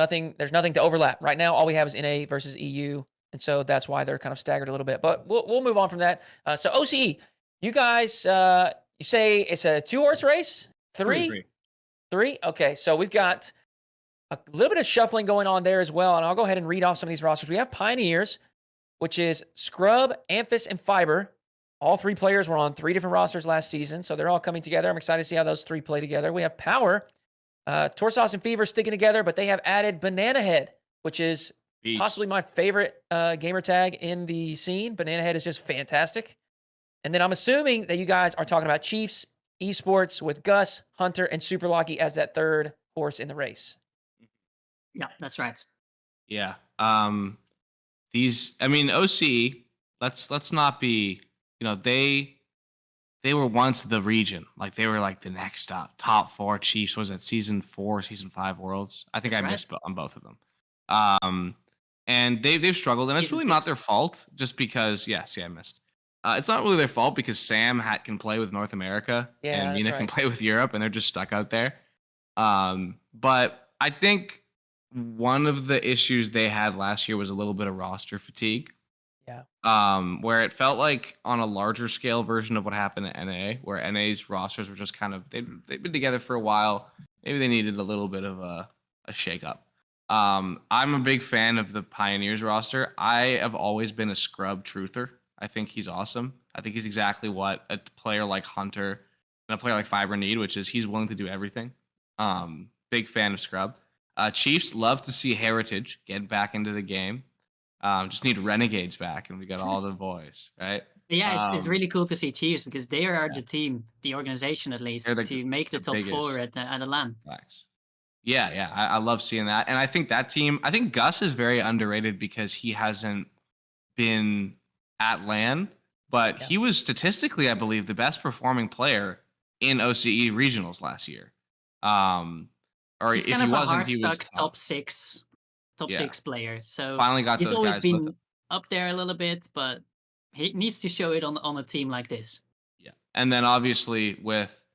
Speaker 1: nothing to overlap right now. All we have is NA versus EU. And so that's why they're kind of staggered a little bit. But we'll move on from that. So OCE, you guys, you say it's a 2-horse race? Three? Three? Okay, so we've got a little bit of shuffling going on there as well. And I'll go ahead and read off some of these rosters. We have Pioneers, which is Scrub, Amphis, and Fiber. All three players were on 3 different rosters last season, so they're all coming together. I'm excited to see how those 3 play together. We have Power, Torsos and Fever sticking together, but they have added Banana Head, which is possibly my favorite gamer tag in the scene. Banana Head is just fantastic. And then I'm assuming that you guys are talking about Chiefs, Esports with Gus, Hunter, and Super Lucky as that third horse in the race.
Speaker 3: Yeah, that's right.
Speaker 2: Yeah. OC, let's not be, they were once the region. Like they were like the next top 4. Chiefs was at season 4, season 5 Worlds. I think I missed on both of them. And they've struggled, and it's really not their fault. Just because, I missed. It's not really their fault because Sam can play with North America, and Mina can play with Europe, and they're just stuck out there. But I think one of the issues they had last year was a little bit of roster fatigue.
Speaker 1: Yeah.
Speaker 2: Where it felt like on a larger scale version of what happened at NA, where NA's rosters were just kind of they've been together for a while. Maybe they needed a little bit of a shakeup. I'm a big fan of the Pioneers roster. I have always been a Scrub truther. I think he's awesome. I think he's exactly what a player like Hunter and a player like Fiber need, which is he's willing to do everything. Big fan of Scrub. Chiefs love to see Heritage get back into the game. Just need Renegades back, and we got all the boys, right?
Speaker 3: Yeah, it's really cool to see Chiefs because they are the team, the organization at least, to make the top 4 at the LAN.
Speaker 2: Yeah, I love seeing that, and I think that team. I think Gus is very underrated because he hasn't been at LAN, but he was statistically, I believe, the best performing player in OCE regionals last year. Or
Speaker 3: he's
Speaker 2: if
Speaker 3: kind
Speaker 2: he
Speaker 3: of
Speaker 2: wasn't, he was
Speaker 3: top 6 player. So
Speaker 2: finally got
Speaker 3: he's
Speaker 2: those
Speaker 3: always
Speaker 2: guys
Speaker 3: been up there a little bit, but he needs to show it on a team like this.
Speaker 2: Yeah, and then obviously with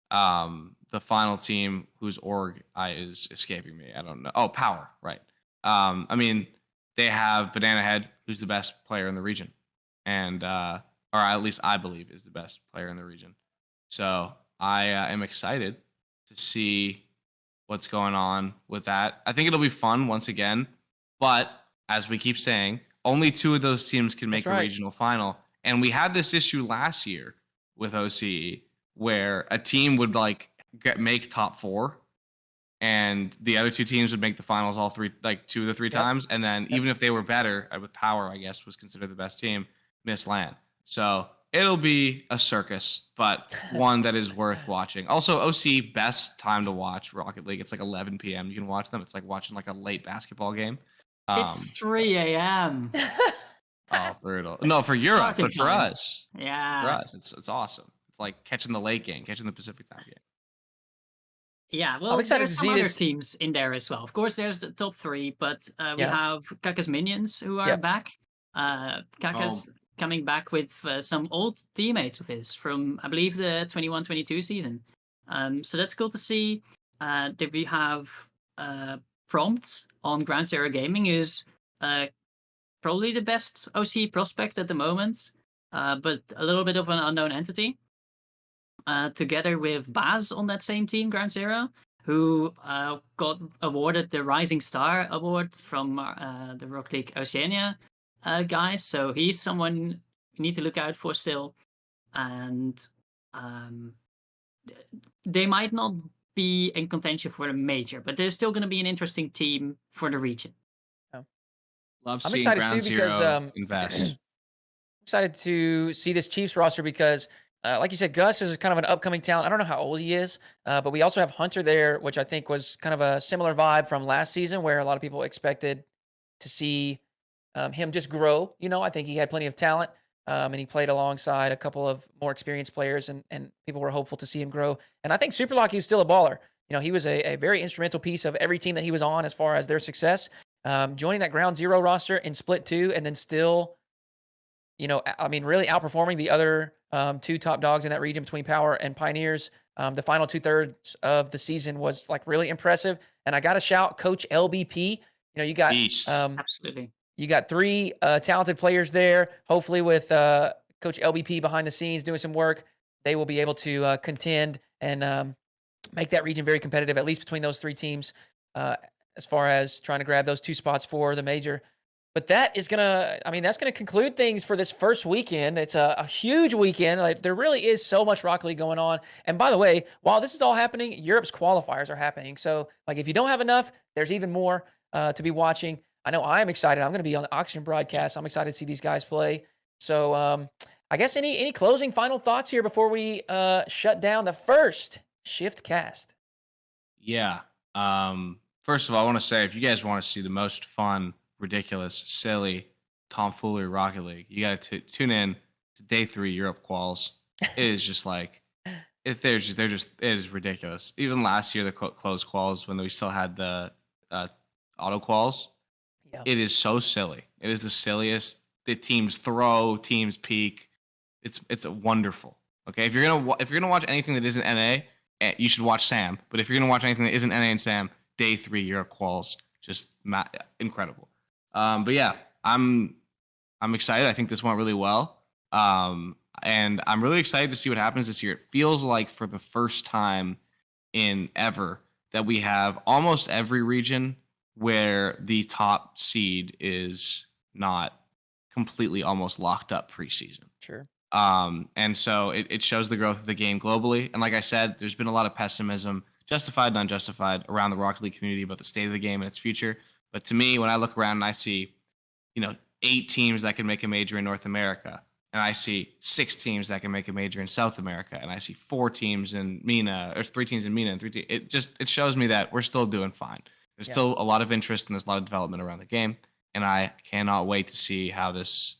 Speaker 2: the final team whose org is escaping me. I don't know. Oh, Power, right? They have Banana Head, who's the best player in the region, and or at least I believe is the best player in the region. So I am excited to see what's going on with that. I think it'll be fun once again, but as we keep saying, only 2 of those teams can make a regional final. And we had this issue last year with OCE where a team would make top 4 and the other 2 teams would make the finals all 2 of the 3 times. And then even if they were better with Power, I guess was considered the best team, miss LAN. So it'll be a circus, but one that is worth watching. Also, OC, best time to watch Rocket League. It's like 11 p.m. You can watch them. It's like watching like a late basketball game.
Speaker 3: It's 3 a.m.
Speaker 2: Oh, brutal. No, for Europe, but for us.
Speaker 3: Yeah.
Speaker 2: For us, it's awesome. It's like catching the late game, catching the Pacific time game.
Speaker 3: Yeah, well, there's some other teams in there as well. Of course, there's the top 3, but we have Kaka's Minions who are back. Kaka's coming back with some old teammates of his from, I believe, the 21-22 season. So that's cool to see. That we have Prompt on Ground Zero Gaming is probably the best OC prospect at the moment, but a little bit of an unknown entity. Together with Baz on that same team, Ground Zero, who got awarded the Rising Star Award from the Rocket League Oceania guys. So he's someone you need to look out for still. And they might not be in contention for the major, but they're still going to be an interesting team for the region.
Speaker 2: Love
Speaker 1: I'm
Speaker 2: seeing
Speaker 1: excited
Speaker 2: Ground
Speaker 1: too because
Speaker 2: Zero invest.
Speaker 1: excited to see this Chiefs roster because, like you said, Gus is kind of an upcoming talent. I don't know how old he is, but we also have Hunter there, which I think was kind of a similar vibe from last season, where a lot of people expected to see him just grow. I think he had plenty of talent, and he played alongside a couple of more experienced players, and people were hopeful to see him grow. And I think Superlock is still a baller. He was a very instrumental piece of every team that he was on as far as their success. Joining that Ground Zero roster in Split 2 and then still, I mean, really outperforming the other two top dogs in that region between Power and Pioneers. The final 2/3 of the season was like really impressive. And I got to shout Coach LBP. You got
Speaker 2: Beast.
Speaker 3: Absolutely.
Speaker 1: you got three talented players there. Hopefully, with Coach LBP behind the scenes doing some work, they will be able to contend and make that region very competitive, at least between those three teams, as far as trying to grab those 2 spots for the major. But that's gonna conclude things for this first weekend. It's a huge weekend. Like, there really is so much Rocket League going on. And by the way, while this is all happening, Europe's qualifiers are happening. So, like, if you don't have enough, there's even more to be watching. I know I'm excited. I'm going to be on the Oxygen broadcast. I'm excited to see these guys play. So, I guess any closing final thoughts here before we shut down the first ShiftCast?
Speaker 2: Yeah. First of all, I want to say if you guys want to see the most fun, ridiculous, silly, tomfoolery Rocket League, you got to tune in to Day 3 Europe Quals. It is just like it is ridiculous. Even last year, the closed quals when we still had the auto quals,
Speaker 1: Yeah.
Speaker 2: it is so silly. It is the silliest. The teams throw, teams peak. It's wonderful. Okay, if you're gonna watch anything that isn't NA, you should watch Sam. But if you're gonna watch anything that isn't NA and Sam, Day 3 Europe Quals, just incredible. But yeah, I'm excited. I think this went really well. And I'm really excited to see what happens this year. It feels like for the first time in ever that we have almost every region where the top seed is not completely almost locked up preseason.
Speaker 1: Sure.
Speaker 2: And so it shows the growth of the game globally. And like I said, there's been a lot of pessimism, justified and unjustified, around the Rocket League community about the state of the game and its future. But to me, when I look around and I see, 8 teams that can make a major in North America, and I see 6 teams that can make a major in South America, and I see 4 teams in MENA, or 3 teams in MENA, and 3 teams, it shows me that we're still doing fine. There's still a lot of interest and there's a lot of development around the game, and I cannot wait to see how this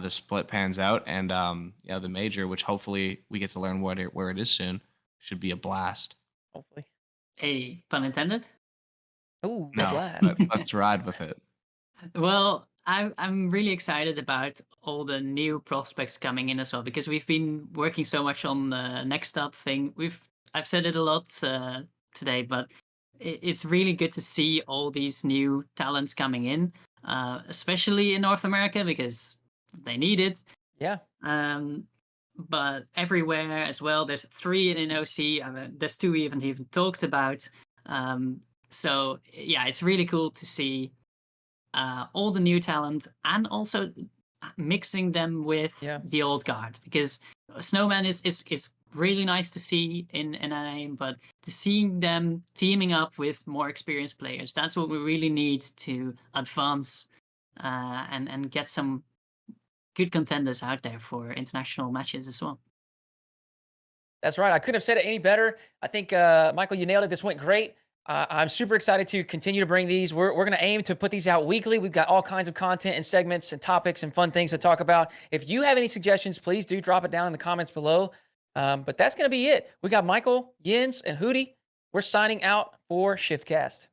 Speaker 2: split pans out. And the major, which hopefully we get to learn where it is soon, should be a blast.
Speaker 1: Hopefully.
Speaker 3: Hey, pun intended.
Speaker 1: Ooh,
Speaker 2: No,
Speaker 1: blast.
Speaker 2: but let's ride with it.
Speaker 3: Well, I'm really excited about all the new prospects coming in as well, because we've been working so much on the next up thing. I've said it a lot today, but it's really good to see all these new talents coming in, especially in North America because they need it.
Speaker 1: Yeah.
Speaker 3: But everywhere as well. There's 3 in OC. There's 2 we haven't even talked about. So yeah, it's really cool to see all the new talent and also mixing them with the old guard, because Snowman is really nice to see in NA, but to seeing them teaming up with more experienced players, that's what we really need to advance and get some good contenders out there for international matches as well.
Speaker 1: That's right. I couldn't have said it any better. I think, Michael, you nailed it. This went great. I'm super excited to continue to bring these. We're going to aim to put these out weekly. We've got all kinds of content and segments and topics and fun things to talk about. If you have any suggestions, please do drop it down in the comments below. But that's going to be it. We got Michael, Jens, and Hootie. We're signing out for ShiftCast.